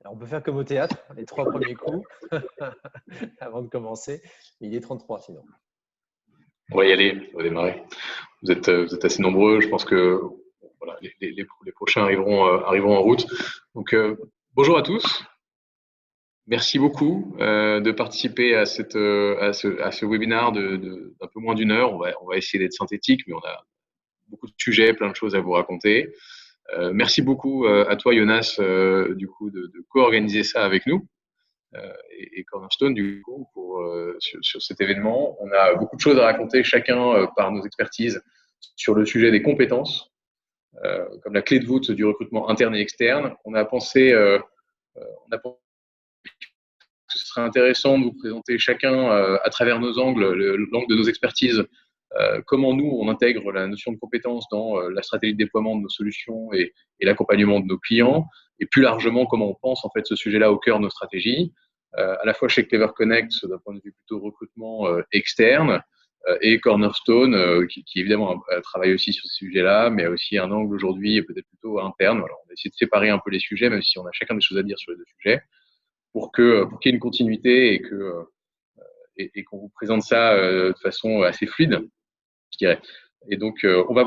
Alors, on peut faire comme au théâtre, les 3 premiers coups avant de commencer. Il est 33 sinon. On va y aller, on va démarrer. Vous êtes assez nombreux. Je pense que voilà, les prochains arriveront en route. Donc, bonjour à tous. Merci beaucoup de participer à ce webinaire d'un peu moins d'une heure. On va essayer d'être synthétique, mais on a beaucoup de sujets, plein de choses à vous raconter. Merci beaucoup à toi, Jonas, du coup, de co-organiser ça avec nous. Et Cornerstone, du coup, sur cet événement. On a beaucoup de choses à raconter, chacun par nos expertises, sur le sujet des compétences, comme la clé de voûte du recrutement interne et externe. On a pensé que ce serait intéressant de vous présenter chacun, à travers nos angles, l'angle de nos expertises, comment nous, on intègre la notion de compétence dans la stratégie de déploiement de nos solutions et l'accompagnement de nos clients, et plus largement, comment on pense en fait ce sujet-là au cœur de nos stratégies, à la fois chez Clever Connect, d'un point de vue plutôt recrutement externe, et Cornerstone, qui évidemment travaille aussi sur ce sujet-là, mais a aussi un angle aujourd'hui peut-être plutôt interne. Voilà, on va essayer de séparer un peu les sujets, même si on a chacun des choses à dire sur les deux sujets, pour qu'il y ait une continuité et qu'on vous présente ça de façon assez fluide, je dirais. Et donc, on va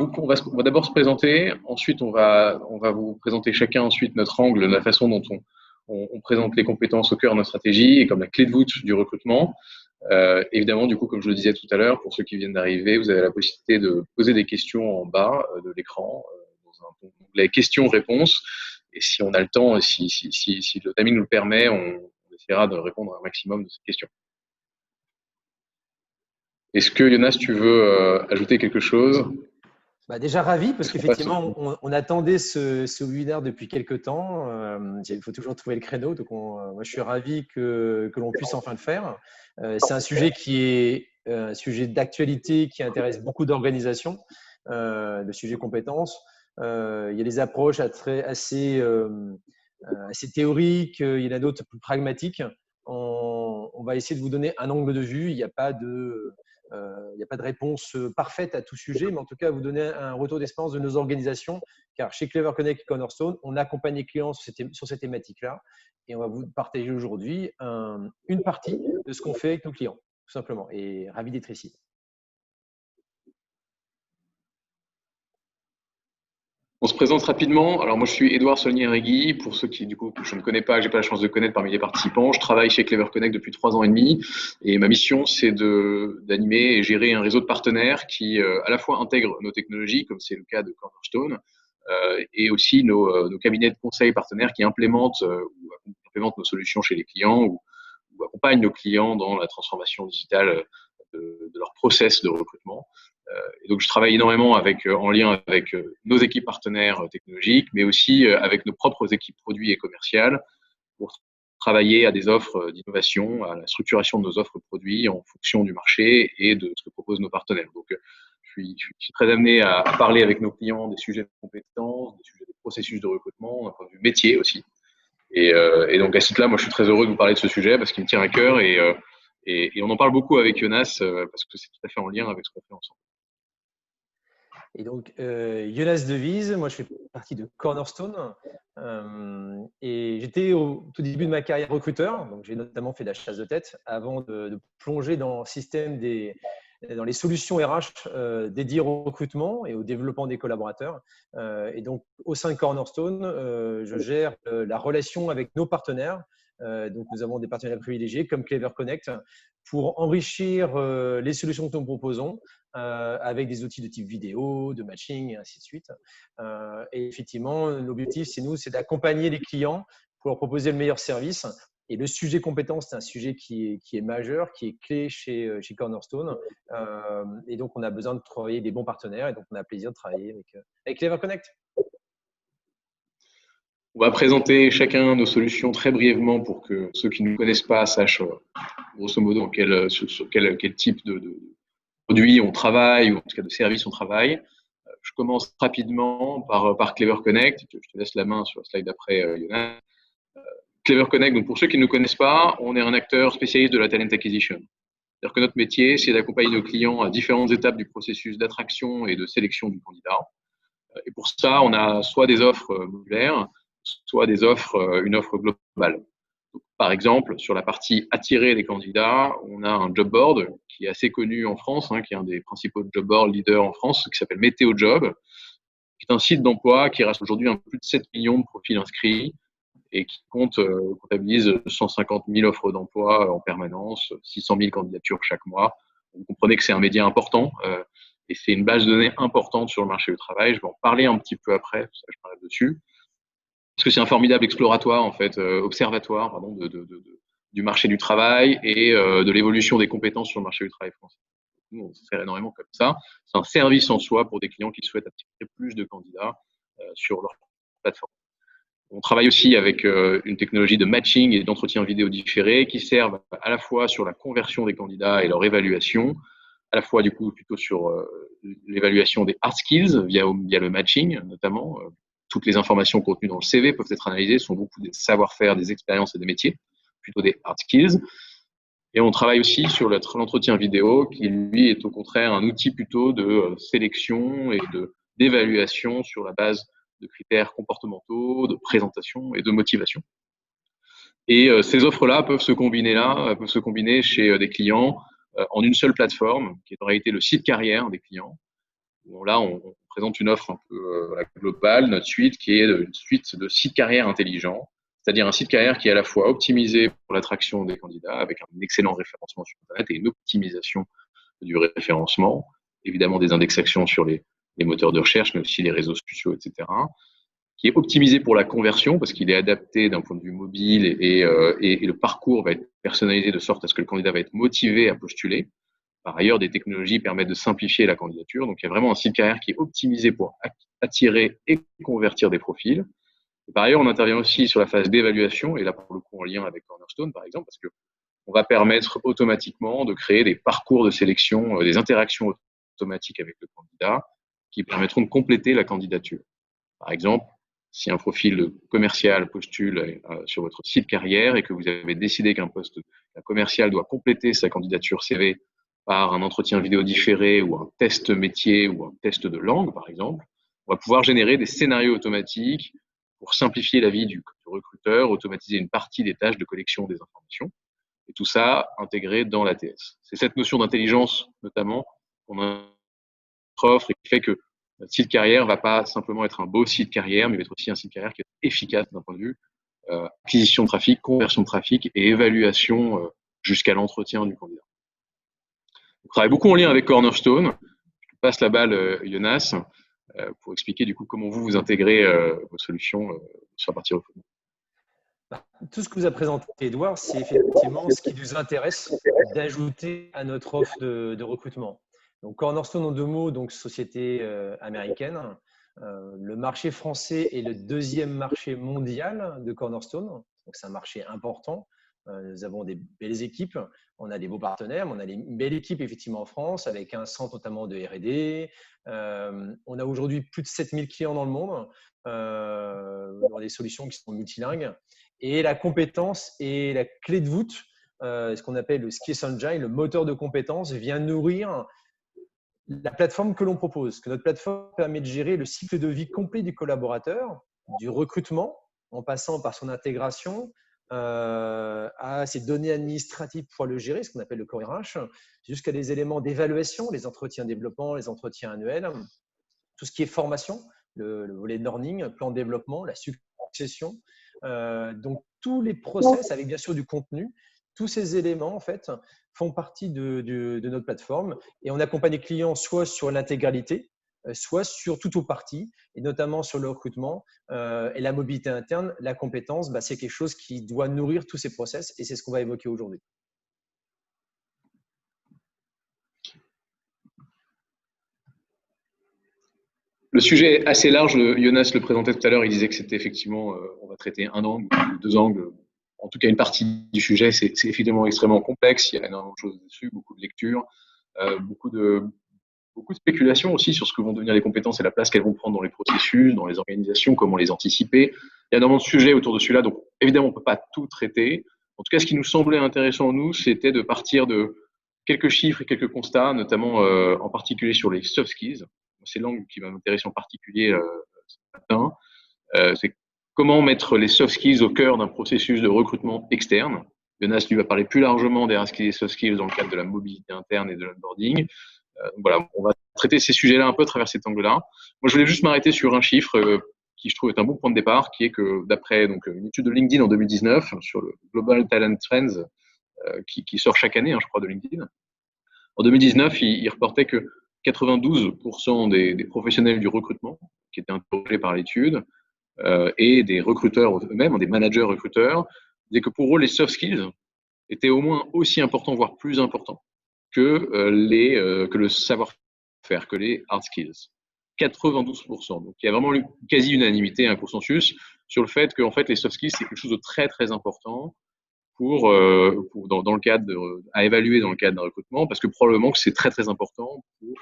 d'abord se présenter, ensuite on va vous présenter chacun ensuite notre angle, la façon dont on présente les compétences au cœur de notre stratégie et comme la clé de voûte du recrutement. Évidemment, du coup, comme je le disais tout à l'heure, pour ceux qui viennent d'arriver, vous avez la possibilité de poser des questions en bas de l'écran, dans un onglet questions-réponses. Et si on a le temps, si le timing nous le permet, on essaiera de répondre à un maximum de ces questions. Est-ce que, Jonas, tu veux ajouter quelque chose ? Déjà ravi, parce qu'effectivement, on attendait ce webinaire depuis quelques temps. Il faut toujours trouver le créneau. Donc, moi, je suis ravi que l'on puisse enfin le faire. C'est un sujet qui est un sujet d'actualité qui intéresse beaucoup d'organisations, le sujet compétences. Il y a des approches assez théoriques, il y en a d'autres plus pragmatiques. On va essayer de vous donner un angle de vue. Il n'y a pas de réponse parfaite à tout sujet, mais en tout cas, vous donner un retour d'expérience de nos organisations, car chez Clever Connect et Cornerstone, on accompagne les clients sur ces thématiques-là, et on va vous partager aujourd'hui une partie de ce qu'on fait avec nos clients, tout simplement, et ravi d'être ici. On se présente rapidement. Alors moi, je suis Édouard Saulnier-Régui. Pour ceux qui, du coup, que je ne connais pas, que j'ai pas la chance de connaître parmi les participants, je travaille chez Clever Connect depuis 3 ans et demi. Et ma mission, c'est d'animer et gérer un réseau de partenaires qui, à la fois intègrent nos technologies, comme c'est le cas de Cornerstone, et aussi nos cabinets de conseil partenaires qui implémentent nos solutions chez les clients ou accompagnent nos clients dans la transformation digitale de leur process de recrutement. Et donc, je travaille énormément en lien avec nos équipes partenaires technologiques, mais aussi avec nos propres équipes produits et commerciales pour travailler à des offres d'innovation, à la structuration de nos offres produits en fonction du marché et de ce que proposent nos partenaires. Donc, je suis très amené à parler avec nos clients des sujets de compétences, des sujets des processus de recrutement, d'un point de vue métier aussi. Et donc, à ce titre-là, moi, je suis très heureux de vous parler de ce sujet parce qu'il me tient à cœur et on en parle beaucoup avec Jonas parce que c'est tout à fait en lien avec ce qu'on fait ensemble. Et donc, Jonas Devise, moi je fais partie de Cornerstone et j'étais au tout début de ma carrière recruteur, donc j'ai notamment fait de la chasse de tête avant de plonger dans le système dans les solutions RH dédiées au recrutement et au développement des collaborateurs. Et donc, au sein de Cornerstone, je gère la relation avec nos partenaires. Donc, nous avons des partenaires privilégiés comme Clever Connect pour enrichir les solutions que nous proposons avec des outils de type vidéo, de matching et ainsi de suite. Et effectivement, l'objectif, c'est d'accompagner les clients pour leur proposer le meilleur service. Et le sujet compétence, c'est un sujet qui est majeur, qui est clé chez Cornerstone. Et donc, on a besoin de travailler des bons partenaires. Et donc, on a plaisir de travailler avec Clever Connect. On va présenter chacun nos solutions très brièvement pour que ceux qui ne nous connaissent pas sachent grosso modo sur quel type de produit on travaille ou en tout cas de service on travaille. Je commence rapidement par Clever Connect. Je te laisse la main sur la slide d'après, Jonas. Clever Connect, donc pour ceux qui ne nous connaissent pas, on est un acteur spécialiste de la talent acquisition. C'est-à-dire que notre métier, c'est d'accompagner nos clients à différentes étapes du processus d'attraction et de sélection du candidat. Et pour ça, on a soit des offres modulaires, soit une offre globale. Donc, par exemple, sur la partie attirer des candidats, on a un job board qui est assez connu en France, qui est un des principaux job boards leaders en France, qui s'appelle Météo Job, qui est un site d'emploi qui reste aujourd'hui plus de 7 millions de profils inscrits et qui comptabilise 150 000 offres d'emploi en permanence, 600 000 candidatures chaque mois. Vous comprenez que c'est un média important et c'est une base de données importante sur le marché du travail. Je vais en parler un petit peu après, ça je parlerai dessus. Parce que c'est un formidable exploratoire, en fait, observatoire pardon, du marché du travail et de l'évolution des compétences sur le marché du travail français. Nous, on se sert énormément comme ça. C'est un service en soi pour des clients qui souhaitent attirer plus de candidats sur leur plateforme. On travaille aussi avec une technologie de matching et d'entretien vidéo différé qui servent à la fois sur la conversion des candidats et leur évaluation, à la fois du coup plutôt sur l'évaluation des hard skills via le matching notamment. Toutes les informations contenues dans le CV peuvent être analysées, sont beaucoup des savoir-faire, des expériences et des métiers, plutôt des hard skills. Et on travaille aussi sur l'entretien vidéo qui, lui, est au contraire un outil plutôt de sélection et d'évaluation sur la base de critères comportementaux, de présentation et de motivation. Et ces offres-là peuvent se combiner chez des clients en une seule plateforme, qui est en réalité le site carrière des clients. Où là, on présente une offre un peu globale, notre suite, qui est une suite de sites carrière intelligents, c'est-à-dire un site carrière qui est à la fois optimisé pour l'attraction des candidats, avec un excellent référencement sur Internet et une optimisation du référencement, évidemment des indexations sur les moteurs de recherche, mais aussi les réseaux sociaux, etc., qui est optimisé pour la conversion, parce qu'il est adapté d'un point de vue mobile et le parcours va être personnalisé de sorte à ce que le candidat va être motivé à postuler. Par ailleurs, des technologies permettent de simplifier la candidature. Donc, il y a vraiment un site carrière qui est optimisé pour attirer et convertir des profils. Et par ailleurs, on intervient aussi sur la phase d'évaluation, et là, pour le coup, en lien avec Cornerstone, par exemple, parce qu'on va permettre automatiquement de créer des parcours de sélection, des interactions automatiques avec le candidat qui permettront de compléter la candidature. Par exemple, si un profil commercial postule sur votre site carrière et que vous avez décidé qu'un poste commercial doit compléter sa candidature CV par un entretien vidéo différé ou un test métier ou un test de langue, par exemple, on va pouvoir générer des scénarios automatiques pour simplifier la vie du recruteur, automatiser une partie des tâches de collection des informations, et tout ça intégré dans l'ATS. C'est cette notion d'intelligence, notamment, qu'on offre et qui fait que notre site carrière ne va pas simplement être un beau site carrière, mais va être aussi un site carrière qui est efficace d'un point de vue acquisition de trafic, conversion de trafic et évaluation jusqu'à l'entretien du candidat. On travaille beaucoup en lien avec Cornerstone. Je passe la balle, Jonas, pour expliquer du coup comment vous intégrez vos solutions sur la partie recrutement. Tout ce que vous a présenté Edouard, c'est effectivement ce qui nous intéresse d'ajouter à notre offre de recrutement. Donc Cornerstone en 2 mots, donc société américaine. Le marché français est le 2e marché mondial de Cornerstone. Donc c'est un marché important. Nous avons des belles équipes, on a des beaux partenaires, on a une belle équipe effectivement en France avec un centre notamment de R&D. On a aujourd'hui plus de 7000 clients dans le monde, dans des solutions qui sont multilingues. Et la compétence est la clé de voûte, ce qu'on appelle le Skills Engine, le moteur de compétences, vient nourrir la plateforme que l'on propose. Que notre plateforme permet de gérer le cycle de vie complet du collaborateur, du recrutement, en passant par son intégration, à ses données administratives pour le gérer, ce qu'on appelle le core RH, jusqu'à des éléments d'évaluation, les entretiens développement, les entretiens annuels, tout ce qui est formation, le volet learning, plan de développement, la succession. Donc, tous les process, avec bien sûr du contenu, tous ces éléments, en fait, font partie de notre plateforme et on accompagne les clients soit sur l'intégralité, soit sur tout ou partie, et notamment sur le recrutement et la mobilité interne, la compétence, c'est quelque chose qui doit nourrir tous ces process et c'est ce qu'on va évoquer aujourd'hui. Le sujet est assez large. Jonas le présentait tout à l'heure. Il disait que c'était effectivement, on va traiter un angle, 2 angles. En tout cas, une partie du sujet, c'est effectivement extrêmement complexe. Il y a énormément de choses dessus, beaucoup de lectures, beaucoup de spéculation aussi sur ce que vont devenir les compétences et la place qu'elles vont prendre dans les processus, dans les organisations, comment les anticiper. Il y a énormément de sujets autour de celui-là. Donc, évidemment, on ne peut pas tout traiter. En tout cas, ce qui nous semblait intéressant, nous, c'était de partir de quelques chiffres et quelques constats, notamment en particulier sur les soft skills. C'est l'angle qui va m'intéresser en particulier ce matin. C'est comment mettre les soft skills au cœur d'un processus de recrutement externe. Jonas, lui, va parler plus largement des hard skills et soft skills dans le cadre de la mobilité interne et de l'onboarding. Voilà, on va traiter ces sujets-là un peu à travers cet angle-là. Moi, je voulais juste m'arrêter sur un chiffre qui, je trouve, est un bon point de départ, qui est que d'après une étude de LinkedIn en 2019 sur le Global Talent Trends, qui sort chaque année, je crois, de LinkedIn, en 2019, il reportait que 92% des professionnels du recrutement qui étaient interrogés par l'étude et des recruteurs eux-mêmes, des managers recruteurs, disaient que pour eux, les soft skills étaient au moins aussi importants, voire plus importants que le savoir-faire, que les hard skills. 92%. Donc il y a vraiment eu quasi unanimité, un consensus sur le fait que en fait, les soft skills, c'est quelque chose de très très important dans le cadre à évaluer dans le cadre d'un recrutement, parce que probablement que c'est très très important pour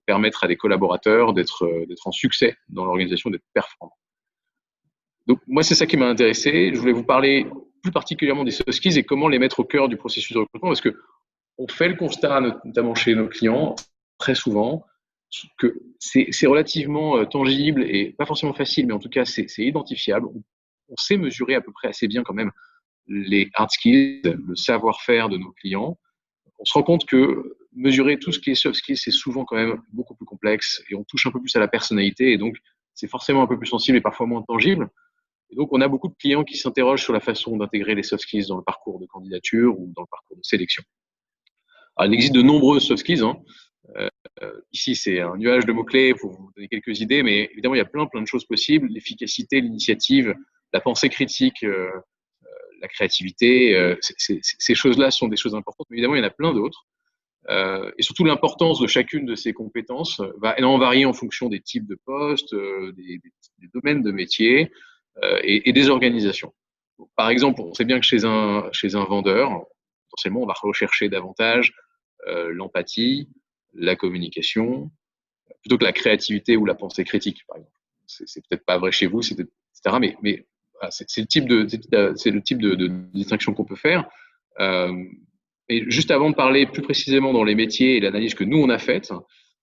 permettre à des collaborateurs d'être en succès dans l'organisation, d'être performants. Donc moi, c'est ça qui m'a intéressé. Je voulais vous parler plus particulièrement des soft skills et comment les mettre au cœur du processus de recrutement, parce que on fait le constat, notamment chez nos clients, très souvent, que c'est relativement tangible et pas forcément facile, mais en tout cas, c'est identifiable. On sait mesurer à peu près assez bien quand même les hard skills, le savoir-faire de nos clients. On se rend compte que mesurer tout ce qui est soft skills, c'est souvent quand même beaucoup plus complexe et on touche un peu plus à la personnalité et donc c'est forcément un peu plus sensible et parfois moins tangible. Et donc, on a beaucoup de clients qui s'interrogent sur la façon d'intégrer les soft skills dans le parcours de candidature ou dans le parcours de sélection. Alors, il existe de nombreuses soft skills. Ici, c'est un nuage de mots-clés pour vous donner quelques idées, mais évidemment, il y a plein de choses possibles. L'efficacité, l'initiative, la pensée critique, la créativité, ces choses-là sont des choses importantes, mais évidemment, il y en a plein d'autres. Et surtout, l'importance de chacune de ces compétences va énormément varier en fonction des types de postes, des domaines de métier et des organisations. Donc, par exemple, on sait bien que chez un vendeur, potentiellement, on va rechercher davantage l'empathie, la communication, plutôt que la créativité ou la pensée critique, par exemple. C'est peut-être pas vrai chez vous, etc. Mais voilà, c'est le type de distinction qu'on peut faire. Et juste avant de parler plus précisément dans les métiers et l'analyse que nous on a faite,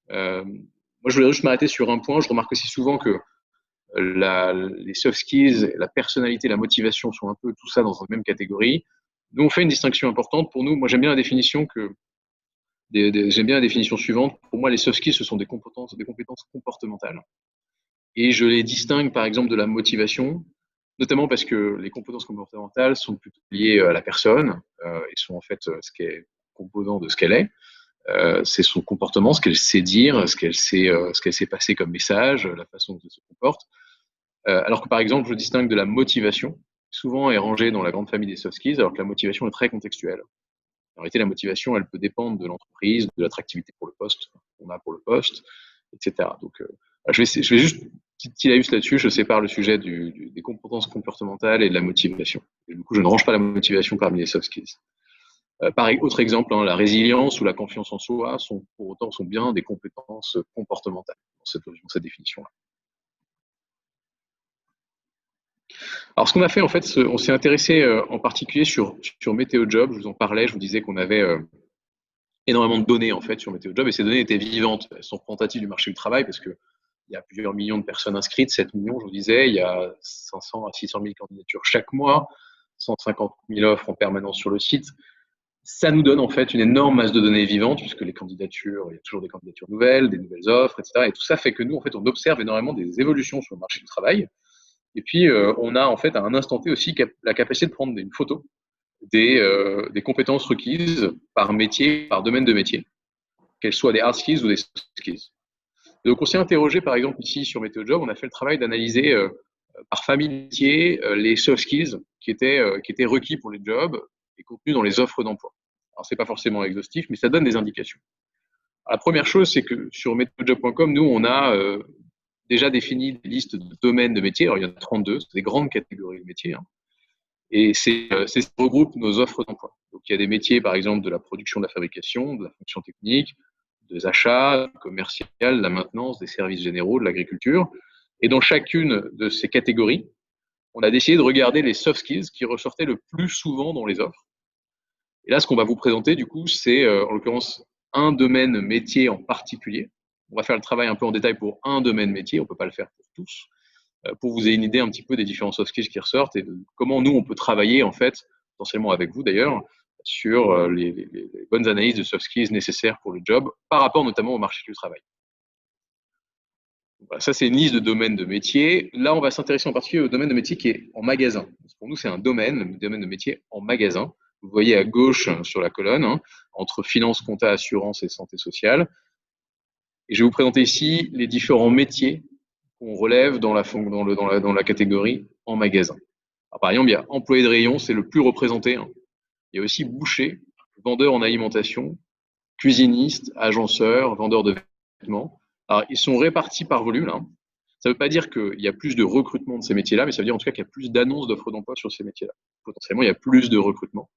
moi je voulais juste m'arrêter sur un point. Je remarque aussi souvent que les soft skills, la personnalité, la motivation sont un peu tout ça dans une même catégorie. Nous on fait une distinction importante pour nous. Moi j'aime bien la définition suivante. Pour moi, les soft skills, ce sont des compétences comportementales. Et je les distingue, par exemple, de la motivation, notamment parce que les compétences comportementales sont plutôt liées à la personne et sont en fait ce qui est composant de ce qu'elle est. C'est son comportement, ce qu'elle sait dire, ce qu'elle sait passer comme message, la façon dont elle se comporte. Alors que, par exemple, je distingue de la motivation, souvent est rangée dans la grande famille des soft skills, alors que la motivation est très contextuelle. En réalité, la motivation, elle peut dépendre de l'entreprise, de l'attractivité pour le poste qu'on a pour le poste, etc. Donc, je vais juste, petit laïus là-dessus, je sépare le sujet des compétences comportementales et de la motivation. Et du coup, je ne range pas la motivation parmi les soft skills. Pareil, autre exemple, la résilience ou la confiance en soi pour autant sont bien des compétences comportementales dans cette définition-là. Alors, ce qu'on a fait, en fait, on s'est intéressé en particulier sur MétéoJob. Je vous en parlais, je vous disais qu'on avait énormément de données en fait sur MétéoJob et ces données étaient vivantes. Elles sont représentatives du marché du travail parce qu'il y a plusieurs millions de personnes inscrites, 7 millions, je vous disais, il y a 500 à 600 000 candidatures chaque mois, 150 000 offres en permanence sur le site. Ça nous donne en fait une énorme masse de données vivantes puisque les candidatures, il y a toujours des candidatures nouvelles, des nouvelles offres, etc. Et tout ça fait que nous, en fait, on observe énormément des évolutions sur le marché du travail. Et puis, on a en fait à un instant T aussi la capacité de prendre une photo des compétences requises par métier, par domaine de métier, qu'elles soient des hard skills ou des soft skills. Et donc, on s'est interrogé, par exemple, ici sur MétéoJob, on a fait le travail d'analyser par famille de métier les soft skills qui étaient requis pour les jobs et contenus dans les offres d'emploi. Alors, c'est pas forcément exhaustif, mais ça donne des indications. Alors, la première chose, c'est que sur MétéoJob.com, nous, on a déjà défini des listes de domaines de métiers. Alors, il y en a 32, c'est des grandes catégories de métiers. Et c'est ce qui regroupe nos offres d'emploi. Donc, il y a des métiers, par exemple, de la production, de la fabrication, de la fonction technique, des achats, du commercial, de la maintenance, des services généraux, de l'agriculture. Et dans chacune de ces catégories, on a décidé de regarder les soft skills qui ressortaient le plus souvent dans les offres. Et là, ce qu'on va vous présenter, du coup, c'est en l'occurrence un domaine métier en particulier. On va faire le travail un peu en détail pour un domaine métier, on ne peut pas le faire pour tous. pour vous ayez une idée un petit peu des différents soft skills qui ressortent et de comment nous, on peut travailler, en fait, potentiellement avec vous d'ailleurs, sur les bonnes analyses de soft skills nécessaires pour le job, par rapport notamment au marché du travail. Voilà, ça, c'est une liste de domaines de métiers. Là, on va s'intéresser en particulier au domaine de métier qui est en magasin. Pour nous, c'est un domaine, le domaine de métier en magasin. Vous voyez à gauche sur la colonne, hein, entre finance, compta, assurance et santé sociale. Et je vais vous présenter ici les différents métiers qu'on relève dans la catégorie en magasin. Alors, par exemple, il y a employé de rayon, c'est le plus représenté, hein. Il y a aussi boucher, vendeur en alimentation, cuisiniste, agenceur, vendeur de vêtements. Alors, ils sont répartis par volume, là. Ça ne veut pas dire qu'il y a plus de recrutement de ces métiers-là, mais ça veut dire en tout cas qu'il y a plus d'annonces d'offres d'emploi sur ces métiers-là. Potentiellement, il y a plus de recrutement.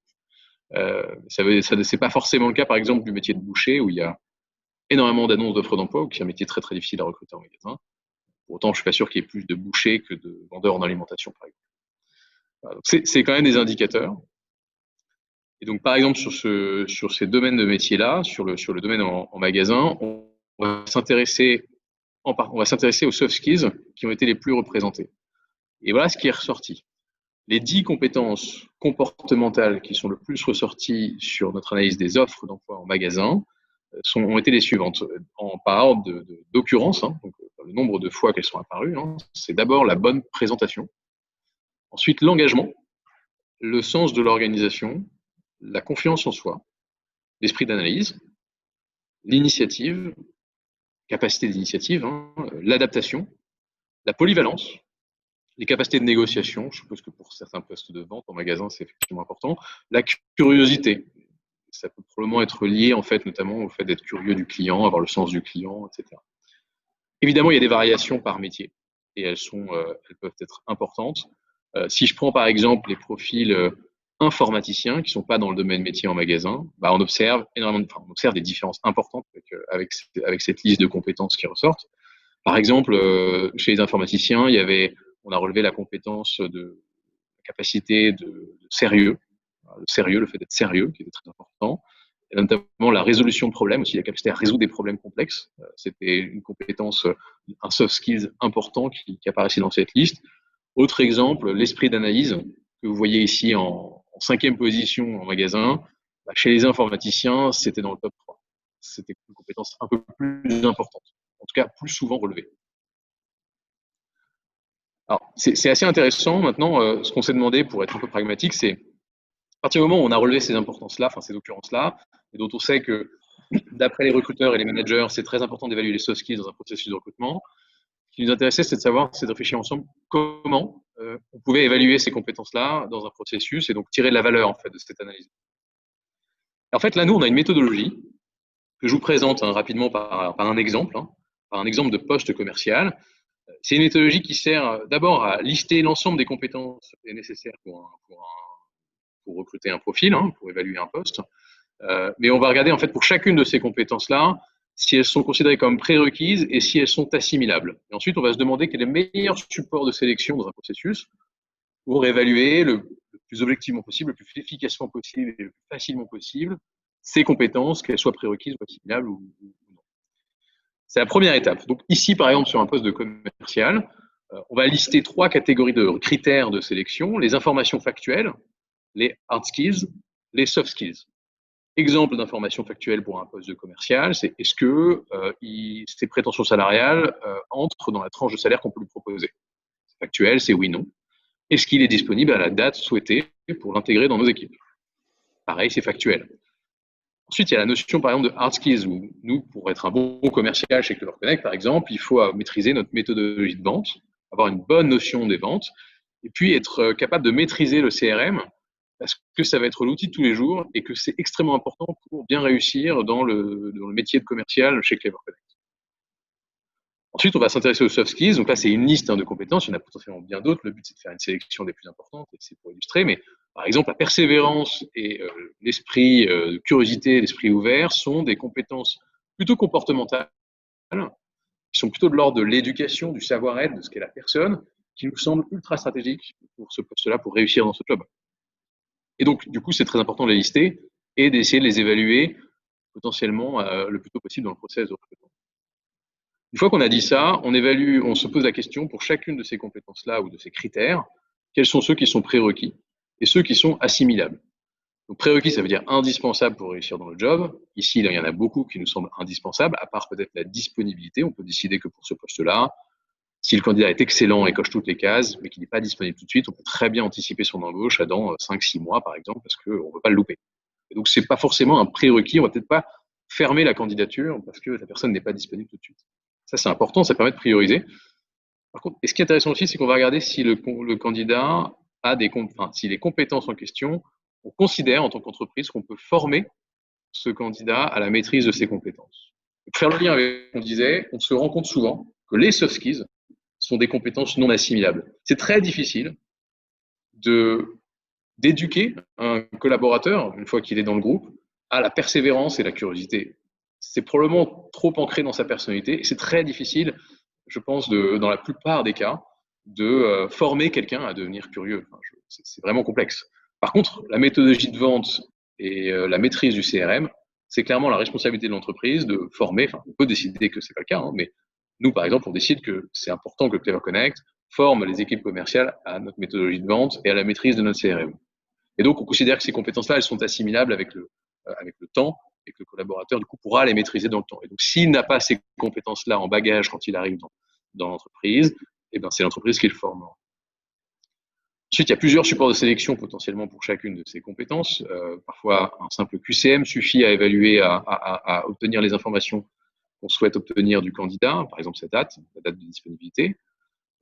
Ça n'est pas forcément le cas, par exemple, du métier de boucher, où il y a énormément d'annonces d'offres d'emploi, ou qui est un métier très très difficile à recruter en magasin. Pour autant, je ne suis pas sûr qu'il y ait plus de bouchers que de vendeurs en alimentation, par exemple. Voilà, c'est quand même des indicateurs. Et donc, par exemple, sur ces domaines de métiers-là, sur le domaine en magasin, on va s'intéresser aux soft skills qui ont été les plus représentés. Et voilà ce qui est ressorti. Les 10 compétences comportementales qui sont le plus ressorties sur notre analyse des offres d'emploi en magasin ont été les suivantes. Par ordre d'occurrence, hein, donc le nombre de fois qu'elles sont apparues, hein, c'est d'abord la bonne présentation, ensuite l'engagement, le sens de l'organisation, la confiance en soi, l'esprit d'analyse, l'initiative, capacité d'initiative, hein, l'adaptation, la polyvalence, les capacités de négociation, je suppose que pour certains postes de vente en magasin, c'est effectivement important, la curiosité, ça peut probablement être lié en fait notamment au fait d'être curieux du client, avoir le sens du client, etc. Évidemment, il y a des variations par métier et elles peuvent être importantes. Si je prends par exemple les profils informaticiens qui ne sont pas dans le domaine métier en magasin, bah, on observe des différences importantes avec cette liste de compétences qui ressortent. Par exemple, chez les informaticiens, on a relevé la compétence de la capacité de sérieux, le fait d'être sérieux, qui était très important, et notamment la résolution de problèmes, aussi la capacité à résoudre des problèmes complexes. C'était une compétence, un soft skills important qui apparaissait dans cette liste. Autre exemple, l'esprit d'analyse, que vous voyez ici en 5e position en magasin. Bah, chez les informaticiens, c'était dans le top 3. C'était une compétence un peu plus importante, en tout cas plus souvent relevée. Alors, c'est assez intéressant. Maintenant, ce qu'on s'est demandé, pour être un peu pragmatique, c'est à partir du moment où on a relevé ces importances-là, enfin ces occurrences-là, et dont on sait que, d'après les recruteurs et les managers, c'est très important d'évaluer les soft skills dans un processus de recrutement. Ce qui nous intéressait, c'est de réfléchir ensemble comment on pouvait évaluer ces compétences-là dans un processus et donc tirer de la valeur en fait de cette analyse. Et en fait, là, nous, on a une méthodologie que je vous présente rapidement par un exemple, par un exemple de poste commercial. C'est une méthodologie qui sert d'abord à lister l'ensemble des compétences nécessaires pour recruter un profil, pour évaluer un poste. Mais on va regarder en fait pour chacune de ces compétences-là si elles sont considérées comme prérequises et si elles sont assimilables. Et ensuite, on va se demander quel est le meilleur support de sélection dans un processus pour évaluer le plus objectivement possible, le plus efficacement possible et le plus facilement possible ces compétences, qu'elles soient prérequises ou assimilables ou non. C'est la première étape. Donc ici, par exemple, sur un poste de commercial, on va lister 3 catégories de critères de sélection, les informations factuelles, les hard skills, les soft skills. Exemple d'information factuelle pour un poste de commercial, c'est est-ce que ses prétentions salariales entrent dans la tranche de salaire qu'on peut lui proposer. C'est factuel, c'est oui, non. Est-ce qu'il est disponible à la date souhaitée pour l'intégrer dans nos équipes? Pareil, c'est factuel. Ensuite, il y a la notion, par exemple, de hard skills, où nous, pour être un bon commercial chez Clever Connect, par exemple, il faut maîtriser notre méthodologie de vente, avoir une bonne notion des ventes, et puis être capable de maîtriser le CRM, parce que ça va être l'outil de tous les jours et que c'est extrêmement important pour bien réussir dans le métier de commercial chez Clever Connect. Ensuite, on va s'intéresser aux soft skills. Donc là, c'est une liste de compétences. Il y en a potentiellement bien d'autres. Le but, c'est de faire une sélection des plus importantes, et c'est pour illustrer. Mais par exemple, la persévérance et l'esprit de curiosité, l'esprit ouvert sont des compétences plutôt comportementales, qui sont plutôt de l'ordre de l'éducation, du savoir-être, de ce qu'est la personne, qui nous semblent ultra stratégiques pour ce poste-là, pour réussir dans ce job. Et donc, du coup, c'est très important de les lister et d'essayer de les évaluer potentiellement le plus tôt possible dans le process de recrutement. Une fois qu'on a dit ça, on évalue, on se pose la question pour chacune de ces compétences-là ou de ces critères, quels sont ceux qui sont prérequis et ceux qui sont assimilables. Donc prérequis, ça veut dire indispensable pour réussir dans le job. Ici, il y en a beaucoup qui nous semblent indispensables, à part peut-être la disponibilité. On peut décider que pour ce poste-là, si le candidat est excellent et coche toutes les cases, mais qu'il n'est pas disponible tout de suite, on peut très bien anticiper son embauche à dans 5-6 mois, par exemple, parce qu'on ne veut pas le louper. Et donc, ce n'est pas forcément un prérequis. On ne va peut-être pas fermer la candidature parce que la personne n'est pas disponible tout de suite. Ça, c'est important, ça permet de prioriser. Par contre, et ce qui est intéressant aussi, c'est qu'on va regarder si le candidat a si les compétences en question, on considère en tant qu'entreprise qu'on peut former ce candidat à la maîtrise de ses compétences. Pour faire le lien avec ce qu'on disait, on se rend compte souvent que les soft skills sont des compétences non assimilables. C'est très difficile d'éduquer un collaborateur, une fois qu'il est dans le groupe, à la persévérance et la curiosité. C'est probablement trop ancré dans sa personnalité et c'est très difficile, je pense, dans la plupart des cas, de former quelqu'un à devenir curieux. Enfin, c'est vraiment complexe. Par contre, la méthodologie de vente et la maîtrise du CRM, c'est clairement la responsabilité de l'entreprise de former. Enfin, on peut décider que c'est pas le cas, hein, mais nous, par exemple, on décide que c'est important que Clever Connect forme les équipes commerciales à notre méthodologie de vente et à la maîtrise de notre CRM. Et donc, on considère que ces compétences-là, elles sont assimilables avec le temps et que le collaborateur, du coup, pourra les maîtriser dans le temps. Et donc, s'il n'a pas ces compétences-là en bagage quand il arrive dans l'entreprise, eh ben, c'est l'entreprise qui le forme. Ensuite, il y a plusieurs supports de sélection potentiellement pour chacune de ces compétences. Parfois, un simple QCM suffit à évaluer, à obtenir les informations qu'on souhaite obtenir du candidat, par exemple la date de disponibilité.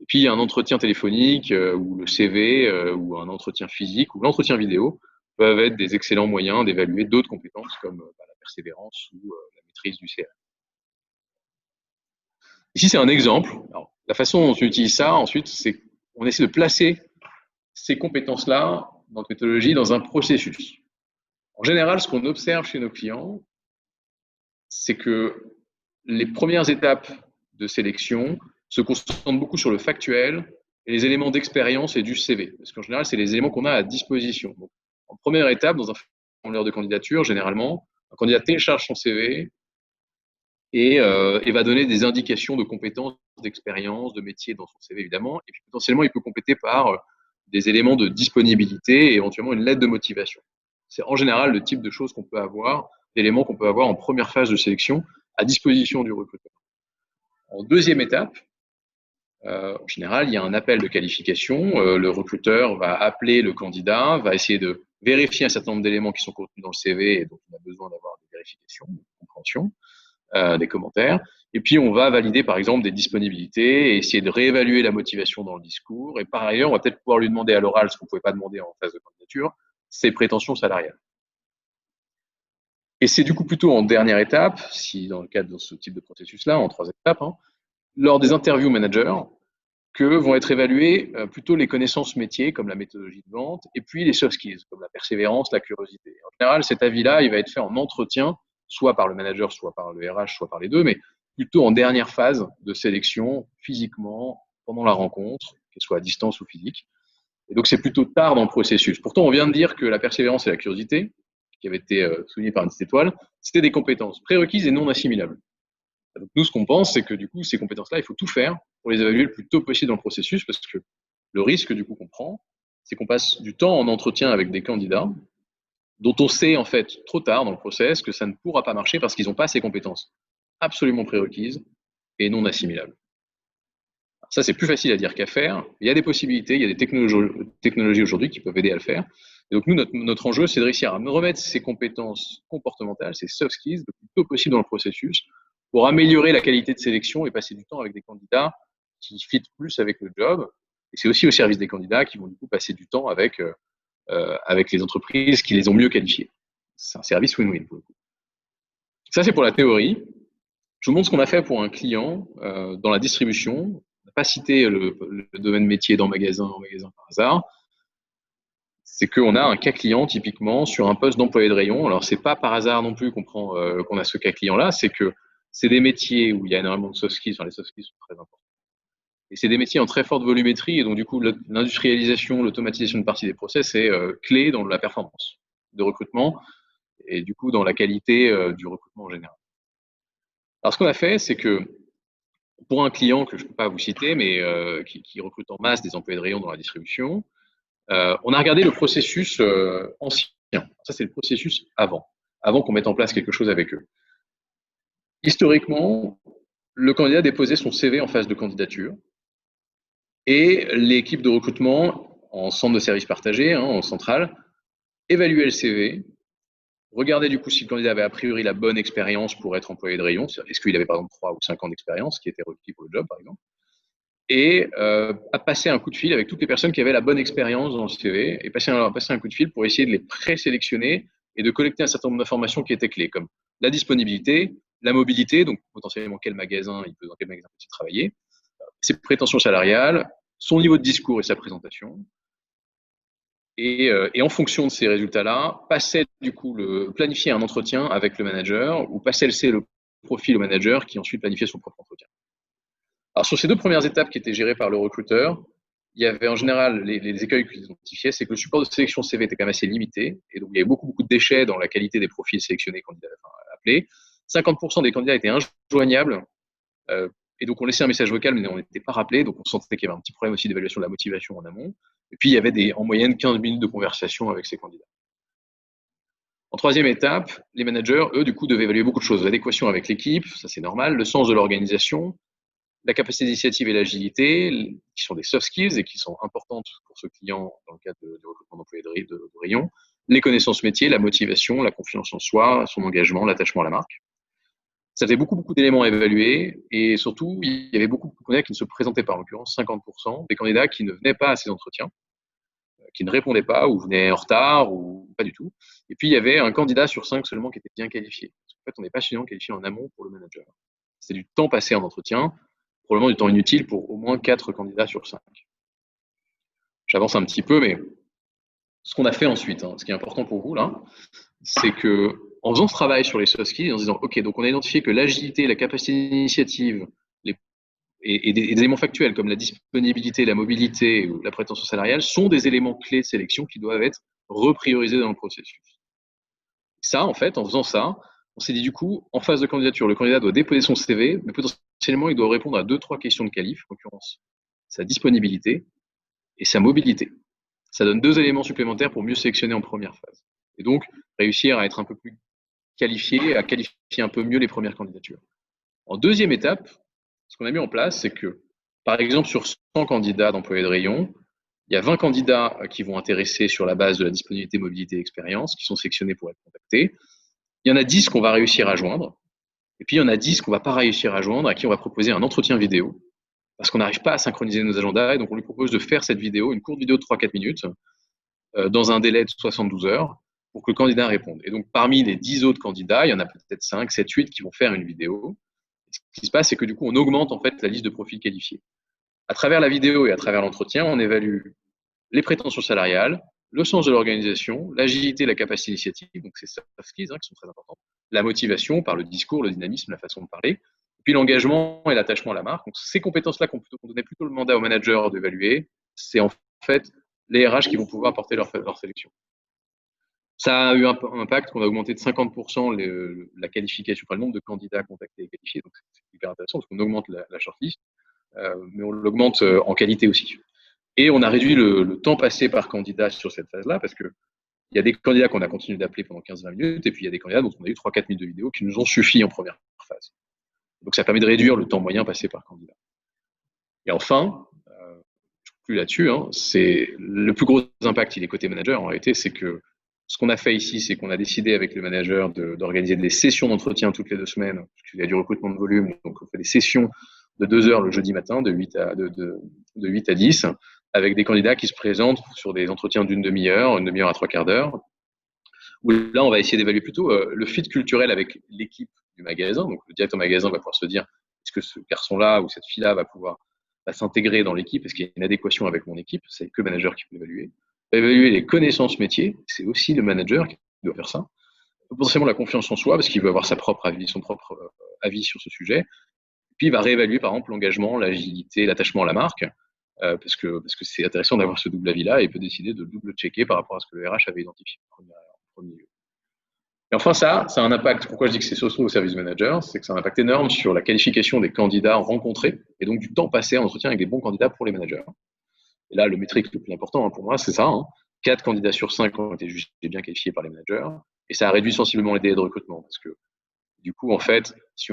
Et puis, il y a un entretien téléphonique ou le CV ou un entretien physique ou l'entretien vidéo peuvent être des excellents moyens d'évaluer d'autres compétences comme la persévérance ou la maîtrise du CRM. Ici, c'est un exemple. Alors, la façon dont on utilise ça, ensuite, c'est qu'on essaie de placer ces compétences-là dans notre méthodologie dans un processus. En général, ce qu'on observe chez nos clients, c'est que les premières étapes de sélection se concentrent beaucoup sur le factuel et les éléments d'expérience et du CV. Parce qu'en général, c'est les éléments qu'on a à disposition. Donc, en première étape, dans un formulaire de candidature, généralement, un candidat télécharge son CV et va donner des indications de compétences, d'expérience, de métier dans son CV, évidemment. Et puis, potentiellement, il peut compléter par des éléments de disponibilité et éventuellement une lettre de motivation. C'est en général le type de choses qu'on peut avoir, d'éléments qu'on peut avoir en première phase de sélection à disposition du recruteur. En deuxième étape, en général, il y a un appel de qualification. Le recruteur va appeler le candidat, va essayer de vérifier un certain nombre d'éléments qui sont contenus dans le CV et dont on a besoin d'avoir des vérifications, des compréhensions, des commentaires. Et puis, on va valider, par exemple, des disponibilités et essayer de réévaluer la motivation dans le discours. Et par ailleurs, on va peut-être pouvoir lui demander à l'oral, ce qu'on ne pouvait pas demander en phase de candidature, ses prétentions salariales. Et c'est du coup plutôt en dernière étape, si dans le cadre de ce type de processus-là, en 3 étapes, lors des interviews managers, que vont être évaluées plutôt les connaissances métiers, comme la méthodologie de vente, et puis les soft skills, comme la persévérance, la curiosité. En général, cet avis-là, il va être fait en entretien, soit par le manager, soit par le RH, soit par les deux, mais plutôt en dernière phase de sélection, physiquement, pendant la rencontre, qu'elle soit à distance ou physique. Et donc, c'est plutôt tard dans le processus. Pourtant, on vient de dire que la persévérance et la curiosité, qui avait été souligné par une petite étoile, c'était des compétences prérequises et non assimilables. Donc, nous, ce qu'on pense, c'est que du coup, ces compétences-là, il faut tout faire pour les évaluer le plus tôt possible dans le processus, parce que le risque du coup qu'on prend, c'est qu'on passe du temps en entretien avec des candidats dont on sait en fait trop tard dans le process que ça ne pourra pas marcher parce qu'ils n'ont pas ces compétences absolument prérequises et non assimilables. Alors ça, c'est plus facile à dire qu'à faire. Il y a des possibilités, il y a des technologies aujourd'hui qui peuvent aider à le faire. Et donc nous, notre enjeu, c'est de réussir à remettre ces compétences comportementales, ces soft skills, le plus tôt possible dans le processus pour améliorer la qualité de sélection et passer du temps avec des candidats qui fit plus avec le job. Et c'est aussi au service des candidats qui vont du coup passer du temps avec les entreprises qui les ont mieux qualifiés. C'est un service win-win pour le coup. Ça, c'est pour la théorie. Je vous montre ce qu'on a fait pour un client dans la distribution. On n'a pas cité le domaine métier en magasin par hasard. C'est qu'on a un cas client typiquement sur un poste d'employé de rayon. Alors, c'est pas par hasard non plus qu'on a ce cas client-là, c'est que c'est des métiers où il y a énormément de soft skills. Enfin, les soft skills sont très importants. Et c'est des métiers en très forte volumétrie. Et donc, du coup, l'industrialisation, l'automatisation de partie des process est clé dans la performance de recrutement et du coup dans la qualité du recrutement en général. Alors, ce qu'on a fait, c'est que pour un client que je ne peux pas vous citer, mais qui recrute en masse des employés de rayon dans la distribution, on a regardé le processus ancien. Ça, c'est le processus avant qu'on mette en place quelque chose avec eux. Historiquement, le candidat déposait son CV en phase de candidature et l'équipe de recrutement en centre de service partagé, en centrale, évaluait le CV, regardait du coup si le candidat avait a priori la bonne expérience pour être employé de rayon, est-ce qu'il avait par exemple 3 ou 5 ans d'expérience qui était requis pour le job par exemple, et à passer un coup de fil avec toutes les personnes qui avaient la bonne expérience dans le CV, et passer un coup de fil pour essayer de les présélectionner et de collecter un certain nombre d'informations qui étaient clés, comme la disponibilité, la mobilité, donc potentiellement dans quel magasin peut-il travailler, ses prétentions salariales, son niveau de discours et sa présentation. Et en fonction de ces résultats-là, planifier un entretien avec le manager ou passer le profil au manager qui ensuite planifiait son propre entretien. Alors sur ces 2 premières étapes qui étaient gérées par le recruteur, il y avait en général les écueils qu'ils identifiaient, c'est que le support de sélection CV était quand même assez limité, et donc il y avait beaucoup de déchets dans la qualité des profils sélectionnés, appelés. 50% des candidats étaient injoignables, et donc on laissait un message vocal, mais on n'était pas rappelé, donc on sentait qu'il y avait un petit problème aussi d'évaluation de la motivation en amont. Et puis il y avait en moyenne 15 minutes de conversation avec ces candidats. En troisième étape, les managers, eux, du coup, devaient évaluer beaucoup de choses. L'adéquation avec l'équipe, ça c'est normal, le sens de l'organisation, la capacité d'initiative et l'agilité, qui sont des soft skills et qui sont importantes pour ce client dans le cadre de recrutement d'employés de rayon, les connaissances métiers, la motivation, la confiance en soi, son engagement, l'attachement à la marque. Ça faisait beaucoup d'éléments à évaluer, et surtout, il y avait beaucoup de candidats qui ne se présentaient pas, en l'occurrence 50% des candidats qui ne venaient pas à ces entretiens, qui ne répondaient pas, ou venaient en retard, ou pas du tout. Et puis, il y avait un candidat sur 5 seulement qui était bien qualifié. Parce qu'en fait, on n'est pas suffisamment qualifié en amont pour le manager. C'est du temps passé en entretien, probablement du temps inutile pour au moins 4 candidats sur 5. J'avance un petit peu, mais ce qu'on a fait ensuite, ce qui est important pour vous là, c'est que en faisant ce travail sur les soft skills, en se disant, ok, donc on a identifié que l'agilité, la capacité d'initiative et des éléments factuels comme la disponibilité, la mobilité ou la prétention salariale sont des éléments clés de sélection qui doivent être repriorisés dans le processus. Ça, en fait, en faisant ça, on s'est dit du coup, en phase de candidature, le candidat doit déposer son CV, mais potentiellement, il doit répondre à 2-3 questions de qualif, en l'occurrence sa disponibilité et sa mobilité. Ça donne 2 éléments supplémentaires pour mieux sélectionner en première phase. Et donc, réussir à être un peu plus qualifié, à qualifier un peu mieux les premières candidatures. En deuxième étape, ce qu'on a mis en place, c'est que, par exemple, sur 100 candidats d'employés de rayon, il y a 20 candidats qui vont intéresser sur la base de la disponibilité, mobilité et expérience, qui sont sélectionnés pour être contactés. Il y en a 10 qu'on va réussir à joindre. Et puis, il y en a 10 qu'on ne va pas réussir à joindre, à qui on va proposer un entretien vidéo, parce qu'on n'arrive pas à synchroniser nos agendas. Et donc, on lui propose de faire cette vidéo, une courte vidéo de 3-4 minutes, dans un délai de 72 heures, pour que le candidat réponde. Et donc, parmi les 10 autres candidats, il y en a peut-être 5, 7, 8 qui vont faire une vidéo. Ce qui se passe, c'est que du coup, on augmente en fait la liste de profils qualifiés. À travers la vidéo et à travers l'entretien, on évalue les prétentions salariales, le sens de l'organisation, l'agilité, la capacité d'initiative, donc c'est soft skills qui sont très importants, la motivation par le discours, le dynamisme, la façon de parler, et puis l'engagement et l'attachement à la marque. Donc ces compétences-là qu'on donnait plutôt le mandat au manager d'évaluer, c'est en fait les RH qui vont pouvoir apporter leur sélection. Ça a eu un impact qu'on a augmenté de 50% la qualification, enfin le nombre de candidats contactés et qualifiés, donc c'est hyper intéressant parce qu'on augmente la shortlist, mais on l'augmente en qualité aussi. Et on a réduit le temps passé par candidat sur cette phase-là, parce qu'il y a des candidats qu'on a continué d'appeler pendant 15-20 minutes, et puis il y a des candidats dont on a eu 3-4 minutes de vidéo qui nous ont suffi en première phase. Donc ça permet de réduire le temps moyen passé par candidat. Et enfin, je ne conclue là-dessus, c'est le plus gros impact, il est côté manager en réalité, c'est que ce qu'on a fait ici, c'est qu'on a décidé avec le manager d'organiser des sessions d'entretien toutes les 2 semaines, parce qu'il y a du recrutement de volume, donc on fait des sessions de 2 heures le jeudi matin, de 8 à 10, avec des candidats qui se présentent sur des entretiens d'une demi-heure, une demi-heure à 3/4 d'heure, où là, on va essayer d'évaluer plutôt le fit culturel avec l'équipe du magasin. Donc, le directeur magasin va pouvoir se dire, est-ce que ce garçon-là ou cette fille-là va s'intégrer dans l'équipe? Est-ce qu'il y a une adéquation avec mon équipe? C'est que le manager qui peut l'évaluer. Va évaluer les connaissances métiers, c'est aussi le manager qui doit faire ça. Potentiellement la confiance en soi, parce qu'il veut avoir son propre avis sur ce sujet. Puis il va réévaluer par exemple l'engagement, l'agilité, l'attachement à la marque, parce que c'est intéressant d'avoir ce double avis-là, et il peut décider de double-checker par rapport à ce que le RH avait identifié en premier lieu. Et enfin, ça a un impact. Pourquoi je dis que c'est social au service manager? C'est que ça a un impact énorme sur la qualification des candidats rencontrés et donc du temps passé en entretien avec des bons candidats pour les managers. Et là, le métrique le plus important pour moi, c'est ça. 4 candidats sur 5 ont été jugés bien qualifiés par les managers. Et ça a réduit sensiblement les délais de recrutement. Parce que du coup, en fait, si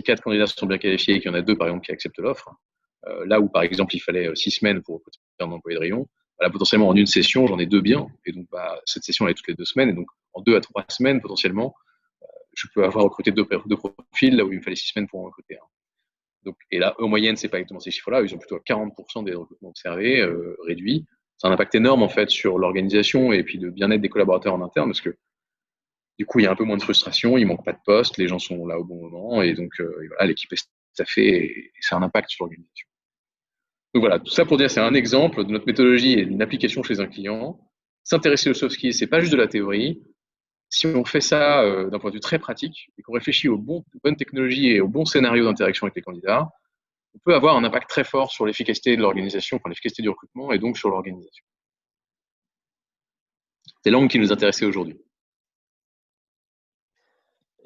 4 candidats sont bien qualifiés et qu'il y en a 2, par exemple, qui acceptent l'offre, là où, par exemple, il fallait 6 semaines pour recruter un employé de rayon, là, potentiellement, en une session, j'en ai 2 bien. Et donc, cette session, elle est toutes les 2 semaines. Et donc, en 2 à 3 semaines, potentiellement, je peux avoir recruté deux profils là où il me fallait 6 semaines pour en recruter un. Donc, et là, en moyenne, c'est pas exactement ces chiffres-là. Ils ont plutôt 40% des recrutements observés réduits. C'est un impact énorme en fait sur l'organisation et puis le bien-être des collaborateurs en interne parce que du coup, il y a un peu moins de frustration, il manque pas de poste, les gens sont là au bon moment et donc et voilà, l'équipe est staffée et ça a un impact sur l'organisation. Donc voilà, tout ça pour dire, c'est un exemple de notre méthodologie et d'une application chez un client. S'intéresser aux soft skills, c'est pas juste de la théorie. Si on fait ça d'un point de vue très pratique et qu'on réfléchit aux bonnes technologies et aux bons scénarios d'interaction avec les candidats, on peut avoir un impact très fort sur l'efficacité de l'organisation, enfin l'efficacité du recrutement et donc sur l'organisation. C'est l'angle qui nous intéressait aujourd'hui.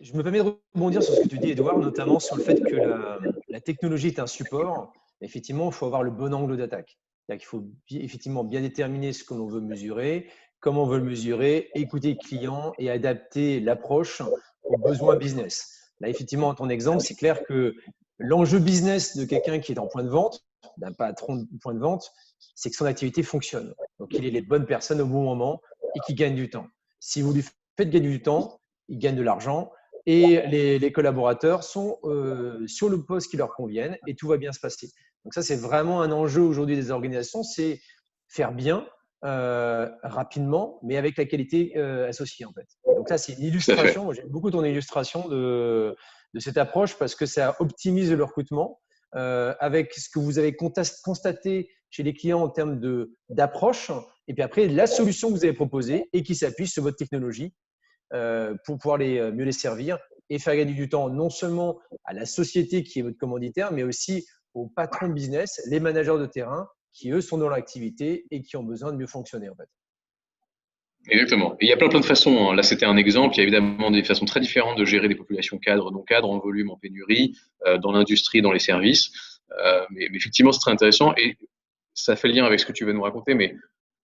Je me permets de rebondir sur ce que tu dis, Edouard, notamment sur le fait que la technologie est un support. Effectivement, il faut avoir le bon angle d'attaque. Il faut effectivement bien déterminer ce que l'on veut mesurer, comment on veut le mesurer, écouter le client et adapter l'approche aux besoins business. Là, effectivement, dans ton exemple, c'est clair que l'enjeu business de quelqu'un qui est en point de vente, d'un patron de point de vente, c'est que son activité fonctionne. Donc, qu'il ait les bonnes personnes au bon moment et qu'il gagne du temps. Si vous lui faites gagner du temps, il gagne de l'argent et les collaborateurs sont sur le poste qui leur convienne et tout va bien se passer. Donc ça, c'est vraiment un enjeu aujourd'hui des organisations, c'est faire bien rapidement, mais avec la qualité associée en fait. Donc ça, c'est une illustration. Moi, j'aime beaucoup ton illustration de cette approche parce que ça optimise le recrutement avec ce que vous avez constaté chez les clients en termes d'approche et puis après la solution que vous avez proposée et qui s'appuie sur votre technologie pour pouvoir mieux les servir et faire gagner du temps non seulement à la société qui est votre commanditaire, mais aussi aux patrons de business, les managers de terrain qui, eux, sont dans l'activité et qui ont besoin de mieux fonctionner en fait. Exactement. Et il y a plein de façons. Là, c'était un exemple. Il y a évidemment des façons très différentes de gérer des populations cadres, non cadres, en volume, en pénurie, dans l'industrie, dans les services. Mais effectivement, c'est très intéressant et ça fait le lien avec ce que tu veux nous raconter. Mais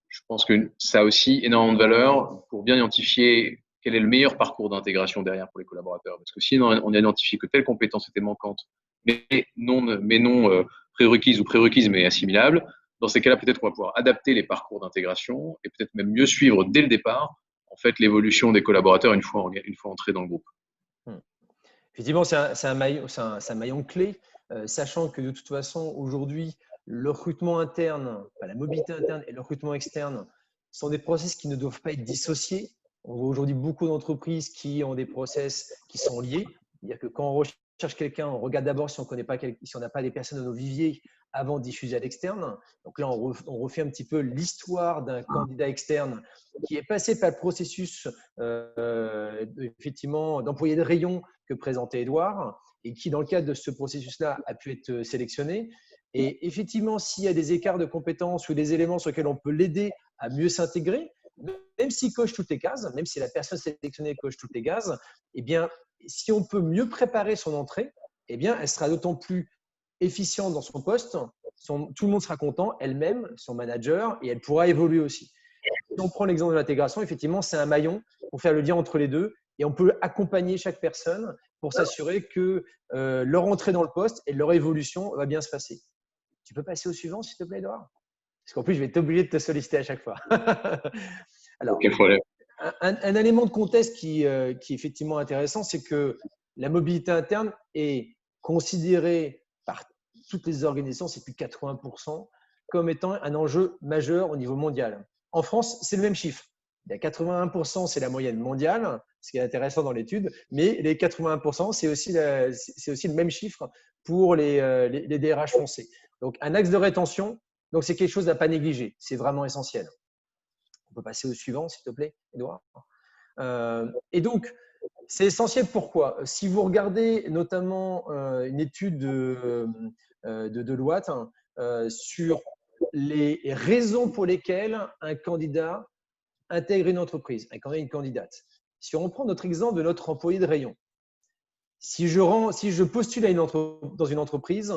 je pense que ça a aussi énormément de valeur pour bien identifier quel est le meilleur parcours d'intégration derrière pour les collaborateurs. Parce que si on a identifié que telle compétence était manquante, mais non prérequise ou prérequise, mais assimilable, dans ces cas-là, peut-être qu'on va pouvoir adapter les parcours d'intégration et peut-être même mieux suivre dès le départ en fait, l'évolution des collaborateurs une fois entrés dans le groupe. Effectivement, c'est un maillon clé, sachant que de toute façon, aujourd'hui, le recrutement interne, la mobilité interne et le recrutement externe sont des process qui ne doivent pas être dissociés. On voit aujourd'hui beaucoup d'entreprises qui ont des process qui sont liés. C'est-à-dire que quand on recherche quelqu'un, on regarde d'abord si on n'a pas des personnes dans nos viviers avant de diffuser à l'externe. Donc là, on refait un petit peu l'histoire d'un candidat externe qui est passé par le processus effectivement d'employé de rayon que présentait Edouard et qui, dans le cadre de ce processus-là, a pu être sélectionné. Et effectivement, s'il y a des écarts de compétences ou des éléments sur lesquels on peut l'aider à mieux s'intégrer, même s'il coche toutes les cases, même si la personne sélectionnée coche toutes les cases, eh bien, si on peut mieux préparer son entrée, eh bien, elle sera d'autant plus efficiente dans son poste. Tout le monde sera content, elle-même, son manager, et elle pourra évoluer aussi. Si on prend l'exemple de l'intégration, effectivement, c'est un maillon pour faire le lien entre les deux et on peut accompagner chaque personne pour s'assurer que leur entrée dans le poste et leur évolution va bien se passer. Tu peux passer au suivant, s'il te plaît, Edouard? Parce qu'en plus, je vais t'obliger de te solliciter à chaque fois. Alors, un élément de contexte qui est effectivement intéressant, c'est que la mobilité interne est considérée par toutes les organisations, c'est plus de 80%, comme étant un enjeu majeur au niveau mondial. En France, c'est le même chiffre. Il y a 81%, c'est la moyenne mondiale, ce qui est intéressant dans l'étude, mais les 81%, c'est aussi le même chiffre pour les DRH foncés. Donc, un axe de rétention, donc c'est quelque chose à ne pas négliger, c'est vraiment essentiel. On peut passer au suivant, s'il te plaît, Edouard. Et donc, c'est essentiel pourquoi? Si vous regardez notamment une étude de Deloitte sur les raisons pour lesquelles un candidat intègre une entreprise, un candidat, une candidate. Si on prend notre exemple de notre employé de rayon, si je postule dans une entreprise,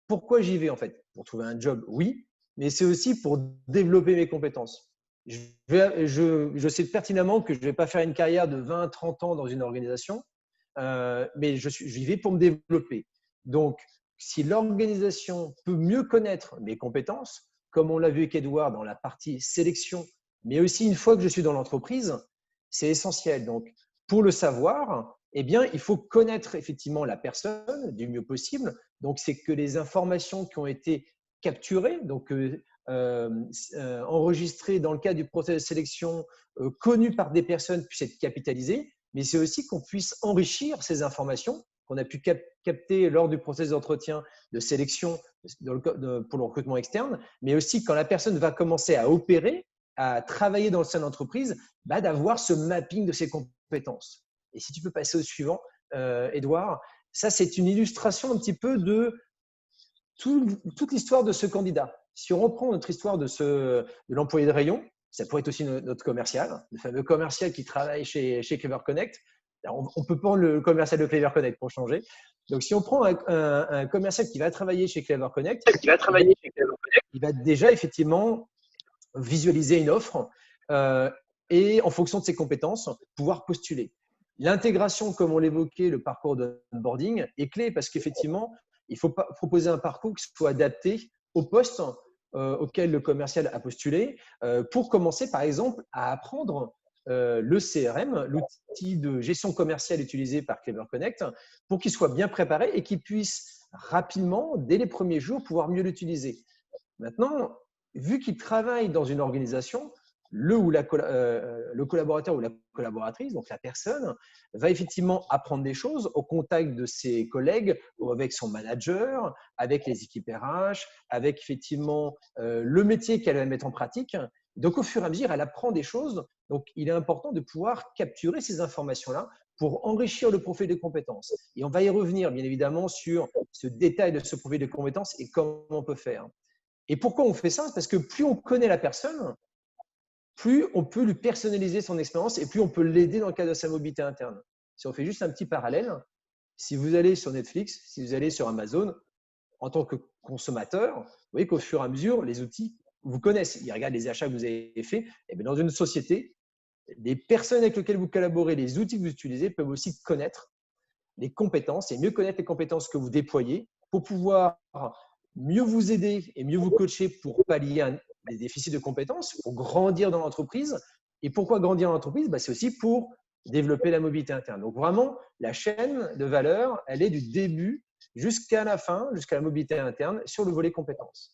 pourquoi j'y vais en fait? Pour trouver un job, oui, mais c'est aussi pour développer mes compétences. Je sais pertinemment que je ne vais pas faire une carrière de 20, 30 ans dans une organisation, mais j'y vais pour me développer. Donc, si l'organisation peut mieux connaître mes compétences, comme on l'a vu avec Edouard dans la partie sélection, mais aussi une fois que je suis dans l'entreprise, c'est essentiel. Donc, pour le savoir, eh bien, il faut connaître effectivement la personne du mieux possible. Donc, c'est que les informations qui ont été capturées, donc enregistrées dans le cadre du processus de sélection, connues par des personnes, puissent être capitalisées, mais c'est aussi qu'on puisse enrichir ces informations qu'on a pu capter lors du processus d'entretien de sélection pour le recrutement externe, mais aussi quand la personne va commencer à opérer, à travailler dans le sein de l'entreprise, d'avoir ce mapping de ses compétences. Et si tu peux passer au suivant, Edouard, ça c'est une illustration un petit peu de toute l'histoire de ce candidat. Si on reprend notre histoire de l'employé de rayon, ça pourrait être aussi notre commercial, le fameux commercial qui travaille chez Clever Connect. Alors, on peut prendre le commercial de Clever Connect pour changer. Donc, si on prend un commercial qui va travailler chez Clever Connect, il va déjà effectivement visualiser une offre et en fonction de ses compétences, pouvoir postuler. L'intégration, comme on l'évoquait, le parcours de onboarding est clé parce qu'effectivement, il faut proposer un parcours qui soit adapté au poste auquel le commercial a postulé pour commencer, par exemple, à apprendre le CRM, l'outil de gestion commerciale utilisé par Clever Connect, pour qu'il soit bien préparé et qu'il puisse rapidement, dès les premiers jours, pouvoir mieux l'utiliser. Maintenant, vu qu'il travaille dans une organisation, le collaborateur ou la collaboratrice, donc la personne, va effectivement apprendre des choses au contact de ses collègues, ou avec son manager, avec les équipes RH, avec effectivement le métier qu'elle va mettre en pratique. Donc, au fur et à mesure, elle apprend des choses. Donc, il est important de pouvoir capturer ces informations-là pour enrichir le profil de compétences. Et on va y revenir, bien évidemment, sur ce détail de ce profil de compétences et comment on peut faire. Et pourquoi on fait ça? Parce que plus on connaît la personne, plus on peut lui personnaliser son expérience et plus on peut l'aider dans le cadre de sa mobilité interne. Si on fait juste un petit parallèle, si vous allez sur Netflix, si vous allez sur Amazon, en tant que consommateur, vous voyez qu'au fur et à mesure, les outils vous connaissent. Ils regardent les achats que vous avez faits. Et bien dans une société, les personnes avec lesquelles vous collaborez, les outils que vous utilisez peuvent aussi connaître les compétences et mieux connaître les compétences que vous déployez pour pouvoir mieux vous aider et mieux vous coacher pour pallier des déficits de compétences, pour grandir dans l'entreprise. Et pourquoi grandir dans l'entreprise? C'est aussi pour développer la mobilité interne. Donc vraiment, la chaîne de valeur, elle est du début jusqu'à la fin, jusqu'à la mobilité interne sur le volet compétences.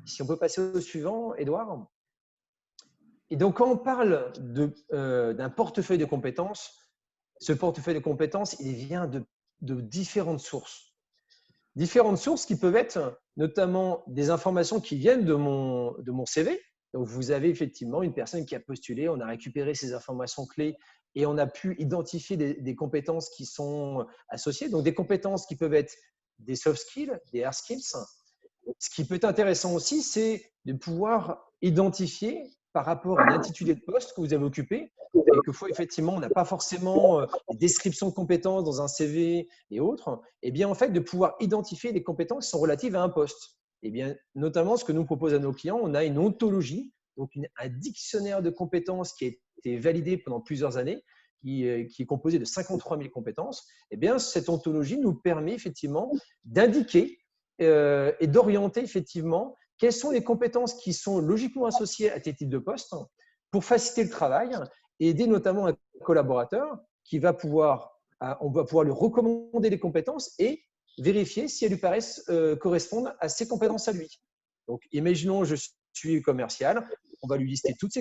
Si on peut passer au suivant, Edouard. Et donc, quand on parle d'un portefeuille de compétences, ce portefeuille de compétences, il vient de différentes sources. Différentes sources qui peuvent être notamment des informations qui viennent de mon CV. Donc, vous avez effectivement une personne qui a postulé, on a récupéré ces informations clés et on a pu identifier des compétences qui sont associées. Donc, des compétences qui peuvent être des soft skills, des hard skills. Ce qui peut être intéressant aussi, c'est de pouvoir identifier par rapport à l'intitulé de poste que vous avez occupé. Quelquefois, effectivement, on n'a pas forcément des descriptions de compétences dans un CV et autres. Et bien, en fait, de pouvoir identifier les compétences qui sont relatives à un poste. Et bien, notamment, ce que nous propose à nos clients, on a une ontologie, donc un dictionnaire de compétences qui a été validé pendant plusieurs années, qui est composé de 53 000 compétences. Et bien, cette ontologie nous permet effectivement d'indiquer et d'orienter effectivement quelles sont les compétences qui sont logiquement associées à tes types de postes pour faciliter le travail et aider notamment un collaborateur qui va pouvoir, on va pouvoir lui recommander les compétences et vérifier si elles lui paraissent correspondre à ses compétences à lui. Donc, imaginons, je suis commercial, on va lui lister toutes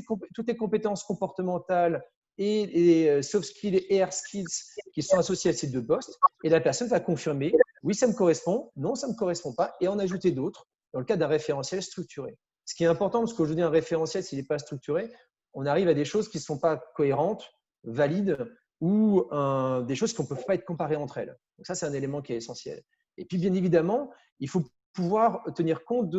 les compétences comportementales et les soft skills et hard skills qui sont associés à ces deux postes et la personne va confirmer oui, ça me correspond, non, ça ne me correspond pas et en ajouter d'autres dans le cadre d'un référentiel structuré. Ce qui est important, parce qu'aujourd'hui, un référentiel, s'il n'est pas structuré, on arrive à des choses qui ne sont pas cohérentes, valides ou des choses qui ne peuvent pas être comparées entre elles. Donc ça, c'est un élément qui est essentiel. Et puis, bien évidemment, il faut pouvoir tenir compte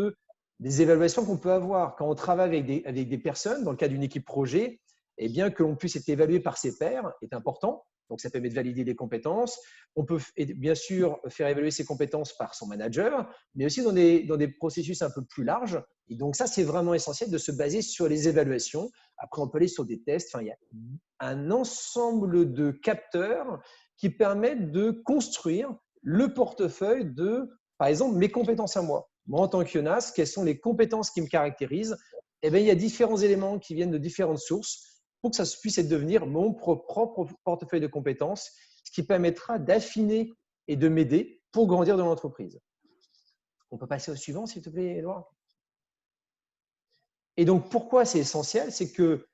des évaluations qu'on peut avoir. Quand on travaille avec des personnes, dans le cadre d'une équipe projet, eh bien, que l'on puisse être évalué par ses pairs est important. Donc, ça permet de valider des compétences. On peut bien sûr faire évaluer ses compétences par son manager, mais aussi dans des processus un peu plus larges. Et donc, ça, c'est vraiment essentiel de se baser sur les évaluations. Après, on peut aller sur des tests. Enfin, il y a un ensemble de capteurs qui permettent de construire le portefeuille de, par exemple, mes compétences à moi. Moi, en tant que Jonas, quelles sont les compétences qui me caractérisent? Eh bien, il y a différents éléments qui viennent de différentes sources pour que ça puisse devenir mon propre portefeuille de compétences, ce qui permettra d'affiner et de m'aider pour grandir dans l'entreprise. On peut passer au suivant, s'il te plaît, Edouard. Et donc, pourquoi c'est essentiel? C'est que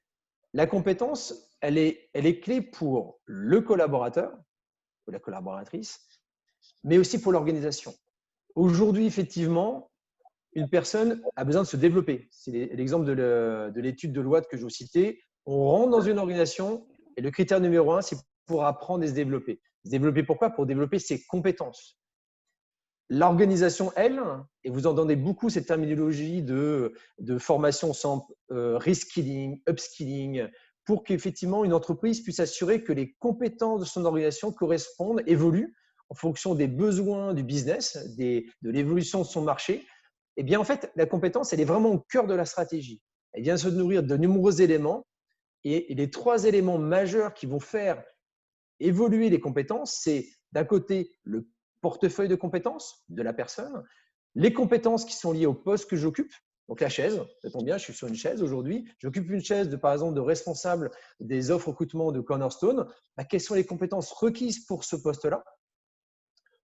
la compétence, elle est clé pour le collaborateur ou la collaboratrice, mais aussi pour l'organisation. Aujourd'hui, effectivement, une personne a besoin de se développer. C'est l'exemple de l'étude de Deloitte que je vous citais. On rentre dans une organisation et le critère numéro 1, c'est pour apprendre et se développer. Se développer pourquoi? Pour développer ses compétences. L'organisation, elle, et vous entendez beaucoup cette terminologie de formation sans reskilling, upskilling, pour qu'effectivement une entreprise puisse assurer que les compétences de son organisation correspondent, évoluent en fonction des besoins du business, de l'évolution de son marché. Eh bien, en fait, la compétence, elle est vraiment au cœur de la stratégie. Elle vient se nourrir de nombreux éléments et les 3 éléments majeurs qui vont faire évoluer les compétences, c'est d'un côté le portefeuille de compétences de la personne, les compétences qui sont liées au poste que j'occupe, donc la chaise, ça tombe bien, je suis sur une chaise aujourd'hui, j'occupe une chaise par exemple de responsable des offres recrutement de Cornerstone, quelles sont les compétences requises pour ce poste-là?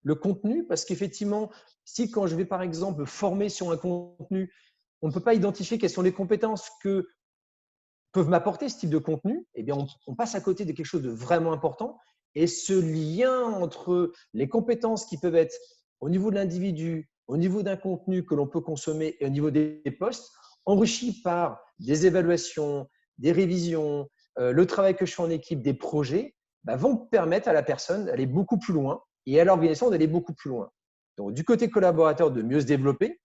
Le contenu, parce qu'effectivement, si quand je vais par exemple former sur un contenu, on ne peut pas identifier quelles sont les compétences que peuvent m'apporter ce type de contenu, eh bien, on passe à côté de quelque chose de vraiment important. Et ce lien entre les compétences qui peuvent être au niveau de l'individu, au niveau d'un contenu que l'on peut consommer et au niveau des postes, enrichi par des évaluations, des révisions, le travail que je fais en équipe, des projets, vont permettre à la personne d'aller beaucoup plus loin et à l'organisation d'aller beaucoup plus loin. Donc, du côté collaborateur, de mieux se développer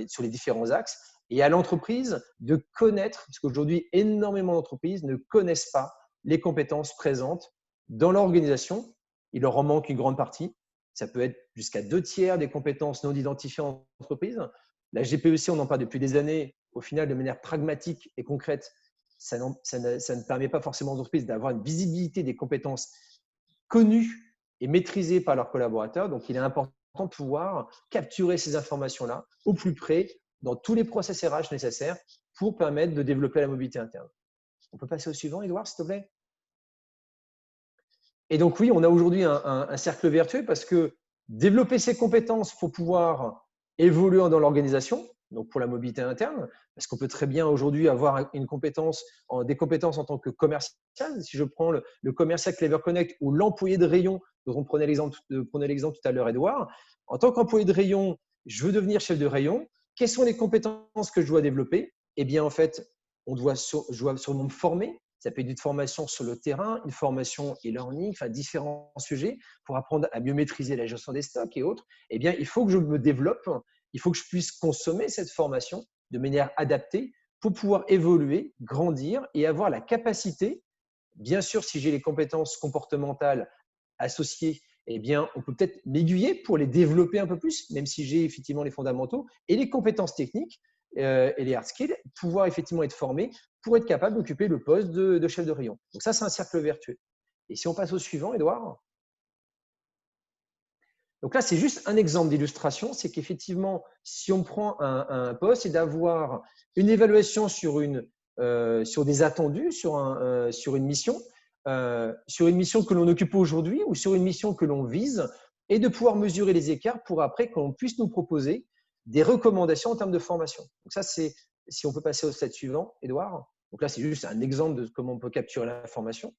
sur les différents axes, et à l'entreprise de connaître, parce qu'aujourd'hui, énormément d'entreprises ne connaissent pas les compétences présentes dans l'organisation. Il leur en manque une grande partie. Ça peut être jusqu'à 2/3 des compétences non identifiées en entreprise. La GPEC, on en parle depuis des années. Au final, de manière pragmatique et concrète, ça ne permet pas forcément aux entreprises d'avoir une visibilité des compétences connues et maîtrisées par leurs collaborateurs. Donc, il est important de pouvoir capturer ces informations-là au plus près dans tous les process RH nécessaires pour permettre de développer la mobilité interne. On peut passer au suivant, Edouard, s'il te plaît? Et donc, oui, on a aujourd'hui un cercle vertueux parce que développer ses compétences pour pouvoir évoluer dans l'organisation, donc pour la mobilité interne, parce qu'on peut très bien aujourd'hui avoir des compétences en tant que commercial. Si je prends le commercial Clever Connect ou l'employé de rayon, dont on prenait l'exemple tout à l'heure, Edouard, en tant qu'employé de rayon, je veux devenir chef de rayon. Quelles sont les compétences que je dois développer? Eh bien, en fait, je dois sûrement me former. Ça peut être une formation sur le terrain, une formation e-learning, enfin différents sujets pour apprendre à mieux maîtriser la gestion des stocks et autres. Eh bien, il faut que je me développe, il faut que je puisse consommer cette formation de manière adaptée pour pouvoir évoluer, grandir et avoir la capacité, bien sûr, si j'ai les compétences comportementales associées, eh bien, on peut peut-être m'aiguiller pour les développer un peu plus, même si j'ai effectivement les fondamentaux et les compétences techniques et les hard skills, pouvoir effectivement être formé pour être capable d'occuper le poste de chef de rayon. Donc ça, c'est un cercle vertueux. Et si on passe au suivant, Edouard? Donc là, c'est juste un exemple d'illustration, c'est qu'effectivement, si on prend un poste et d'avoir une évaluation sur des attendus, sur une mission que l'on occupe aujourd'hui ou sur une mission que l'on vise, et de pouvoir mesurer les écarts pour après qu'on puisse nous proposer des recommandations en termes de formation. Donc ça, c'est si on peut passer au stade suivant, Edouard. Donc là, c'est juste un exemple de comment on peut capturer l'information.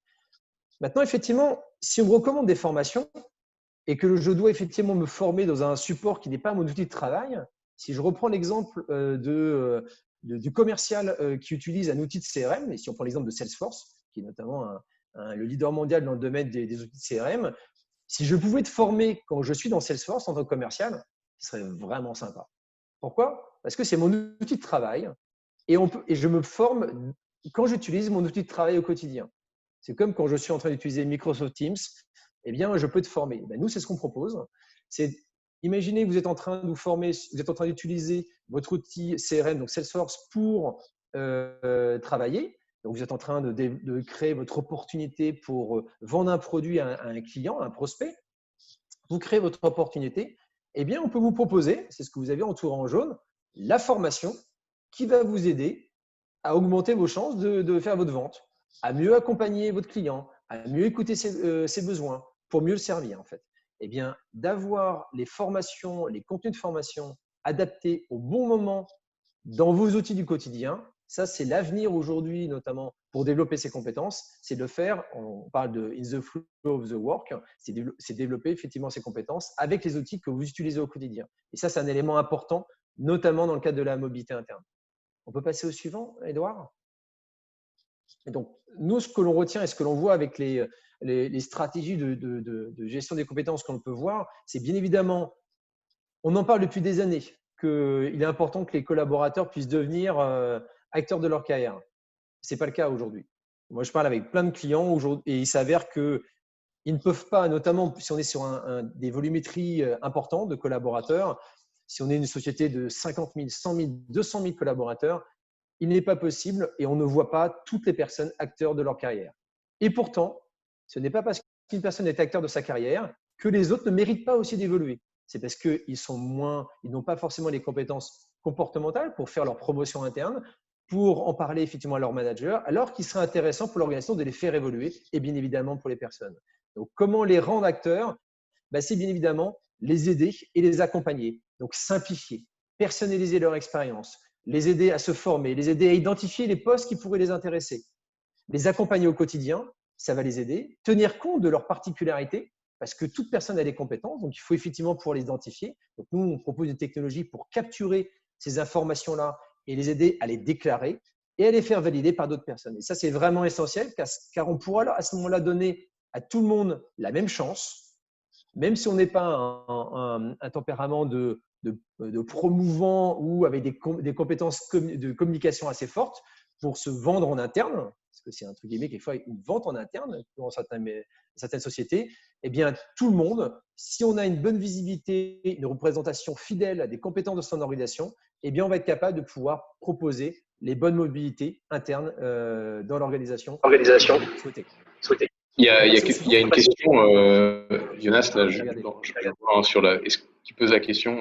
Maintenant, effectivement, si on me recommande des formations et que je dois effectivement me former dans un support qui n'est pas mon outil de travail, si je reprends l'exemple du commercial qui utilise un outil de CRM, et si on prend l'exemple de Salesforce, qui est notamment le leader mondial dans le domaine des outils de CRM, si je pouvais être formé quand je suis dans Salesforce en tant que commercial, ce serait vraiment sympa. Pourquoi? Parce que c'est mon outil de travail et je me forme quand j'utilise mon outil de travail au quotidien. C'est comme quand je suis en train d'utiliser Microsoft Teams, eh bien, je peux te former. Nous, c'est ce qu'on propose. Imaginez que vous êtes en train de vous former, vous êtes en train d'utiliser votre outil CRM, donc Salesforce, pour travailler. Donc, vous êtes en train de créer votre opportunité pour vendre un produit à un client, à un prospect. Vous créez votre opportunité. Eh bien, on peut vous proposer, c'est ce que vous avez entouré en jaune, la formation qui va vous aider à augmenter vos chances de faire votre vente, à mieux accompagner votre client, à mieux écouter ses besoins pour mieux le servir en fait. Eh bien, d'avoir les formations, les contenus de formation adaptés au bon moment dans vos outils du quotidien, ça c'est l'avenir aujourd'hui, notamment pour développer ses compétences, c'est de faire, on parle de in the flow of the work, c'est développer effectivement ses compétences avec les outils que vous utilisez au quotidien. Et ça, c'est un élément important, notamment dans le cadre de la mobilité interne. On peut passer au suivant, Edouard? Et donc, nous, ce que l'on retient et ce que l'on voit avec les stratégies de gestion des compétences qu'on peut voir, c'est bien évidemment, on en parle depuis des années, qu'il est important que les collaborateurs puissent devenir acteurs de leur carrière. Ce n'est pas le cas aujourd'hui. Moi, je parle avec plein de clients et il s'avère qu'ils ne peuvent pas, notamment si on est sur des volumétries importantes de collaborateurs, si on est une société de 50 000, 100 000, 200 000 collaborateurs, il n'est pas possible et on ne voit pas toutes les personnes acteurs de leur carrière. Et pourtant, ce n'est pas parce qu'une personne est acteur de sa carrière que les autres ne méritent pas aussi d'évoluer. C'est parce qu'ils n'ont pas forcément les compétences comportementales pour faire leur promotion interne, pour en parler effectivement à leur manager, alors qu'il serait intéressant pour l'organisation de les faire évoluer et bien évidemment pour les personnes. Donc, comment les rendre acteurs? C'est bien évidemment les aider et les accompagner. Donc, simplifier, personnaliser leur expérience, les aider à se former, les aider à identifier les postes qui pourraient les intéresser, les accompagner au quotidien, ça va les aider, tenir compte de leurs particularités, parce que toute personne a des compétences, donc il faut effectivement pouvoir les identifier. Donc nous, on propose une technologie pour capturer ces informations-là et les aider à les déclarer et à les faire valider par d'autres personnes. Et ça, c'est vraiment essentiel, car on pourra à ce moment-là donner à tout le monde la même chance, même si on n'est pas un tempérament de promouvant ou avec des compétences de communication assez fortes pour se vendre en interne, parce que c'est un truc guillemets, quelquefois une vente en interne dans certaines sociétés, eh bien tout le monde, si on a une bonne visibilité, une représentation fidèle à des compétences de son organisation, eh bien on va être capable de pouvoir proposer les bonnes mobilités internes dans l'organisation souhaitée. Il y a une question, Jonas, là, je vois sur qui pose la question,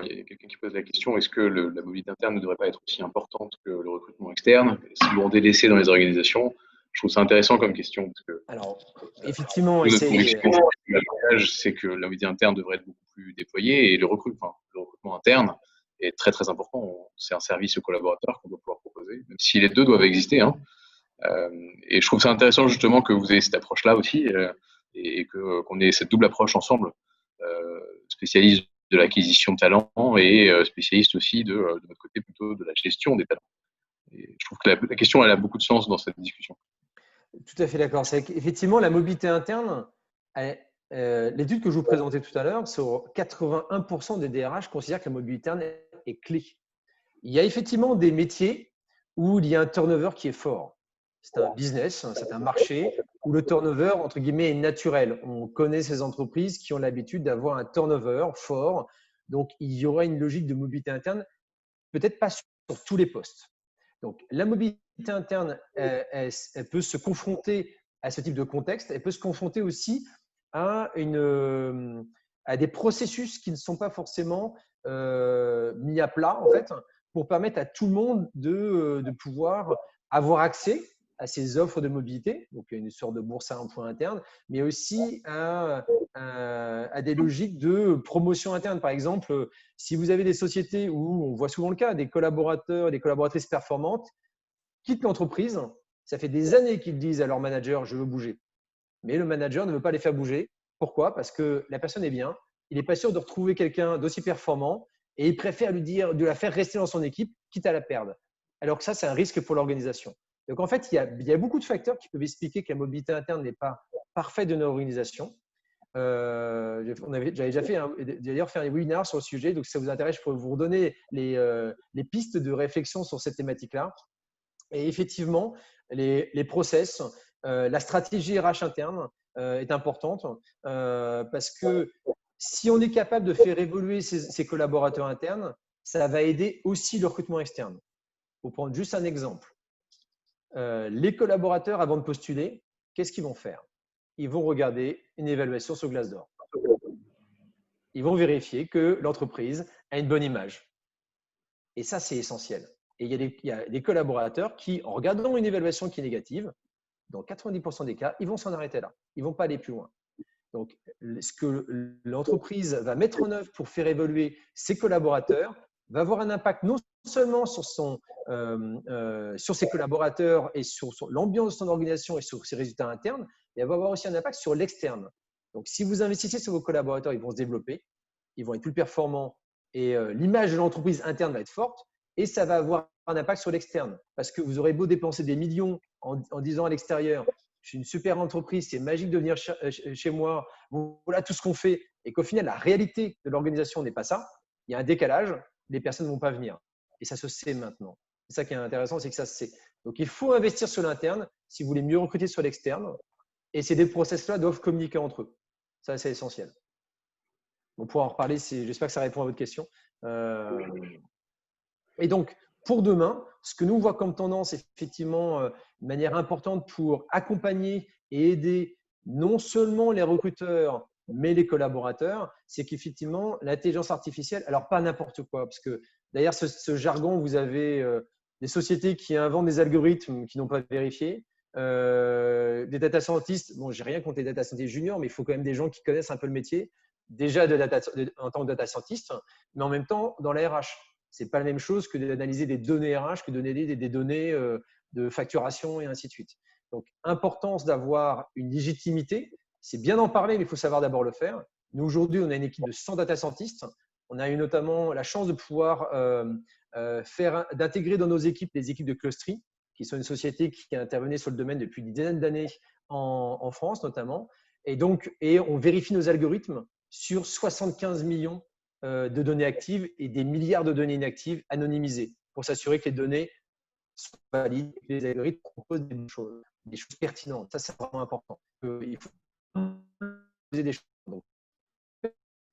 il y a quelqu'un qui pose la question, est-ce que la mobilité interne ne devrait pas être aussi importante que le recrutement externe, souvent délaissé dans les organisations? Je trouve ça intéressant comme question, parce que alors, effectivement, c'est que la mobilité interne devrait être beaucoup plus déployée et le recrutement interne est très très important. C'est un service aux collaborateurs qu'on doit pouvoir proposer, même si les deux doivent exister, hein. Et je trouve ça intéressant justement que vous ayez cette approche-là aussi et qu'on ait cette double approche ensemble, spécialiste de l'acquisition de talents et spécialiste aussi de votre côté plutôt de la gestion des talents. Et je trouve que la question elle a beaucoup de sens dans cette discussion. Tout à fait d'accord. C'est effectivement la mobilité interne. L'étude que je vous présentais tout à l'heure, sur 81% des DRH considèrent que la mobilité interne est clé. Il y a effectivement des métiers où il y a un turnover qui est fort. C'est un business, c'est un marché où le turnover, entre guillemets, est naturel. On connaît ces entreprises qui ont l'habitude d'avoir un turnover fort. Donc, il y aura une logique de mobilité interne, peut-être pas sur tous les postes. Donc, la mobilité interne, elle peut se confronter à ce type de contexte. Elle peut se confronter aussi à des processus qui ne sont pas forcément mis à plat, en fait, pour permettre à tout le monde de pouvoir avoir accès à ces offres de mobilité, donc une sorte de bourse à emploi interne, mais aussi à des logiques de promotion interne. Par exemple, si vous avez des sociétés où on voit souvent le cas, des collaborateurs, des collaboratrices performantes quittent l'entreprise, ça fait des années qu'ils disent à leur manager « je veux bouger ». Mais le manager ne veut pas les faire bouger. Pourquoi? Parce que la personne est bien, il n'est pas sûr de retrouver quelqu'un d'aussi performant et il préfère lui dire de la faire rester dans son équipe, quitte à la perdre. Alors que ça, c'est un risque pour l'organisation. Donc, en fait, il y a beaucoup de facteurs qui peuvent expliquer que la mobilité interne n'est pas parfaite de nos organisations. J'avais déjà fait un webinaire sur le sujet. Donc, si ça vous intéresse, je pourrais vous redonner les pistes de réflexion sur cette thématique-là. Et effectivement, les process, la stratégie RH interne est importante parce que si on est capable de faire évoluer ses collaborateurs internes, ça va aider aussi le recrutement externe. Pour prendre juste un exemple, les collaborateurs, avant de postuler, qu'est-ce qu'ils vont faire? Ils vont regarder une évaluation sur Glassdoor. Ils vont vérifier que l'entreprise a une bonne image. Et ça, c'est essentiel. Et il y a des collaborateurs qui, en regardant une évaluation qui est négative, dans 90% des cas, ils vont s'en arrêter là. Ils ne vont pas aller plus loin. Donc, ce que l'entreprise va mettre en œuvre pour faire évoluer ses collaborateurs va avoir un impact non seulement sur ses collaborateurs et sur l'ambiance de son organisation et sur ses résultats internes, mais elle va avoir aussi un impact sur l'externe. Donc, si vous investissez sur vos collaborateurs, ils vont se développer, ils vont être plus performants et l'image de l'entreprise interne va être forte et ça va avoir un impact sur l'externe parce que vous aurez beau dépenser des millions en disant à l'extérieur je suis une super entreprise, c'est magique de venir chez moi, voilà tout ce qu'on fait, et qu'au final, la réalité de l'organisation n'est pas ça, il y a un décalage, les personnes ne vont pas venir. Et ça se sait maintenant. C'est ça qui est intéressant, c'est que ça se sait. Donc, il faut investir sur l'interne si vous voulez mieux recruter sur l'externe, et ces deux process-là doivent communiquer entre eux. Ça, c'est essentiel. On pourra en reparler, j'espère que ça répond à votre question. Et donc, pour demain, ce que nous on voit comme tendance, effectivement, de manière importante pour accompagner et aider non seulement les recruteurs, mais les collaborateurs, c'est qu'effectivement, l'intelligence artificielle, alors pas n'importe quoi, parce que d'ailleurs, ce jargon, vous avez des sociétés qui inventent des algorithmes qui n'ont pas vérifié, des data scientists, bon, j'ai rien contre les data scientists juniors, mais il faut quand même des gens qui connaissent un peu le métier, déjà en tant que data scientist, mais en même temps dans la RH. Ce n'est pas la même chose que d'analyser des données RH que d'analyser des données de facturation et ainsi de suite. Donc, importance d'avoir une légitimité. C'est bien d'en parler, mais il faut savoir d'abord le faire. Nous, aujourd'hui, on a une équipe de 100 data scientists. On a eu notamment la chance de pouvoir d'intégrer dans nos équipes les équipes de Clustry, qui sont une société qui intervenait sur le domaine depuis une dizaine d'années en France notamment. Et on vérifie nos algorithmes sur 75 millions de données actives et des milliards de données inactives anonymisées pour s'assurer que les données sont valides, que les algorithmes proposent des choses pertinentes. Ça, c'est vraiment important. Il faut poser des choses. Donc,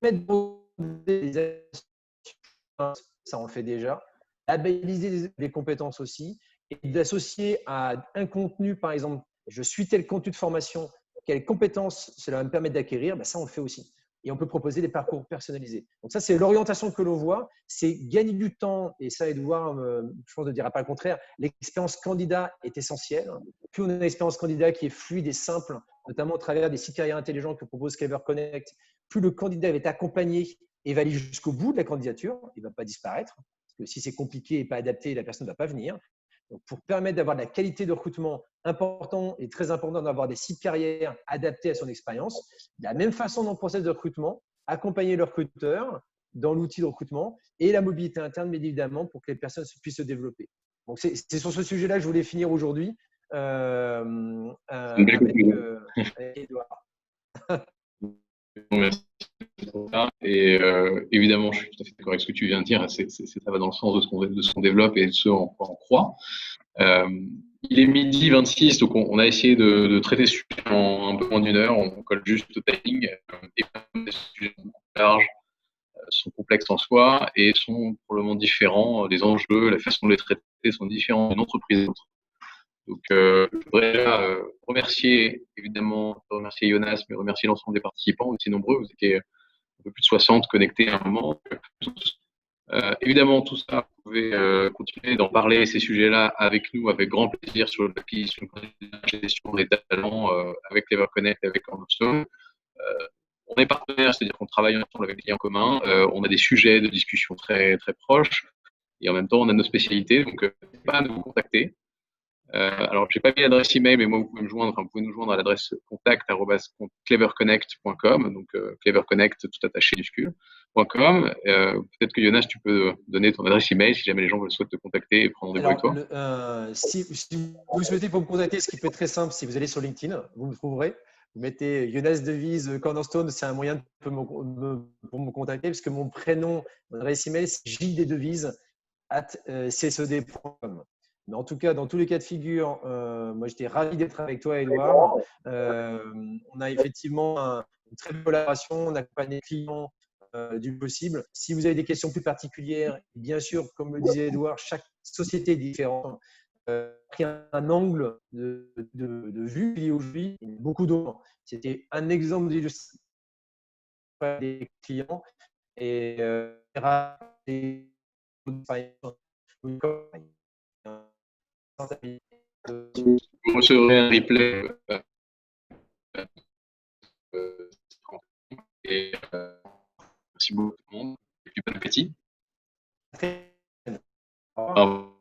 mettre des ça, on le fait déjà. Labelliser les compétences aussi et d'associer à un contenu, par exemple, je suis tel contenu de formation, quelles compétences cela va me permettre d'acquérir, ça, on le fait aussi. Et on peut proposer des parcours personnalisés. Donc ça, c'est l'orientation que l'on voit. C'est gagner du temps. Et ça, Edouard, je pense ne dira pas le contraire. L'expérience candidat est essentielle. Plus on a une expérience candidat qui est fluide et simple, notamment au travers des sites carrières intelligents que propose Clever Connect, plus le candidat va être accompagné et va aller jusqu'au bout de la candidature. Il ne va pas disparaître. Parce que si c'est compliqué et pas adapté, la personne ne va pas venir. Donc, pour permettre d'avoir de la qualité de recrutement important et très important d'avoir des sites carrières adaptés à son expérience, de la même façon dans le processus de recrutement, accompagner le recruteur dans l'outil de recrutement et la mobilité interne, bien évidemment, pour que les personnes puissent se développer. Donc, c'est sur ce sujet-là que je voulais finir aujourd'hui avec Edouard. Merci. Et évidemment, je suis tout à fait d'accord avec ce que tu viens de dire. Ça va dans le sens de ce qu'on développe et de ce en quoi on croit. Il est 12h26, donc on a essayé de traiter ce sujet en un peu moins d'une heure. On colle juste au timing. Et des sujets larges sont complexes en soi et sont probablement différents. Les enjeux, la façon de les traiter sont différents d'une entreprise à l'autre. Donc, je voudrais déjà remercier Jonas, mais remercier l'ensemble des participants, aussi nombreux. Vous étiez un peu plus de 60 connectés à un moment. Évidemment, tout ça, vous pouvez continuer d'en parler, ces sujets-là, avec nous, avec grand plaisir sur l'acquisition de la gestion des talents avec Clever Connect, avec Cornerstone. On est partenaires, c'est-à-dire qu'on travaille ensemble avec des clients communs. On a des sujets de discussion très, très proches. Et en même temps, on a nos spécialités. Donc, n'hésitez pas à nous contacter. Alors, je n'ai pas mis l'adresse email, mais moi, vous pouvez nous joindre à l'adresse contact@cleverconnect.com, donc cleverconnect tout attaché minuscule.com. Peut-être que Jonas, tu peux donner ton adresse email si jamais les gens souhaitent te contacter et prendre rendez-vous avec toi. Si vous souhaitez pour me contacter, ce qui peut être très simple, si vous allez sur LinkedIn, vous me trouverez. Vous mettez Jonas Devise Cornerstone, c'est un moyen pour me contacter, parce que mon prénom, mon adresse email, c'est jdevise@csed.com. Mais en tout cas, dans tous les cas de figure, moi, j'étais ravi d'être avec toi, Edouard. On a effectivement une très bonne collaboration. On accompagne les clients du possible. Si vous avez des questions plus particulières, bien sûr, comme le disait Edouard, chaque société est différente. Pris un angle de vue lié aujourd'hui, il y en a beaucoup d'autres. C'était un exemple d'illustration des clients et Vous recevrez un replay et merci beaucoup tout le monde et puis bon appétit. Très bien. Au Au revoir. revoir.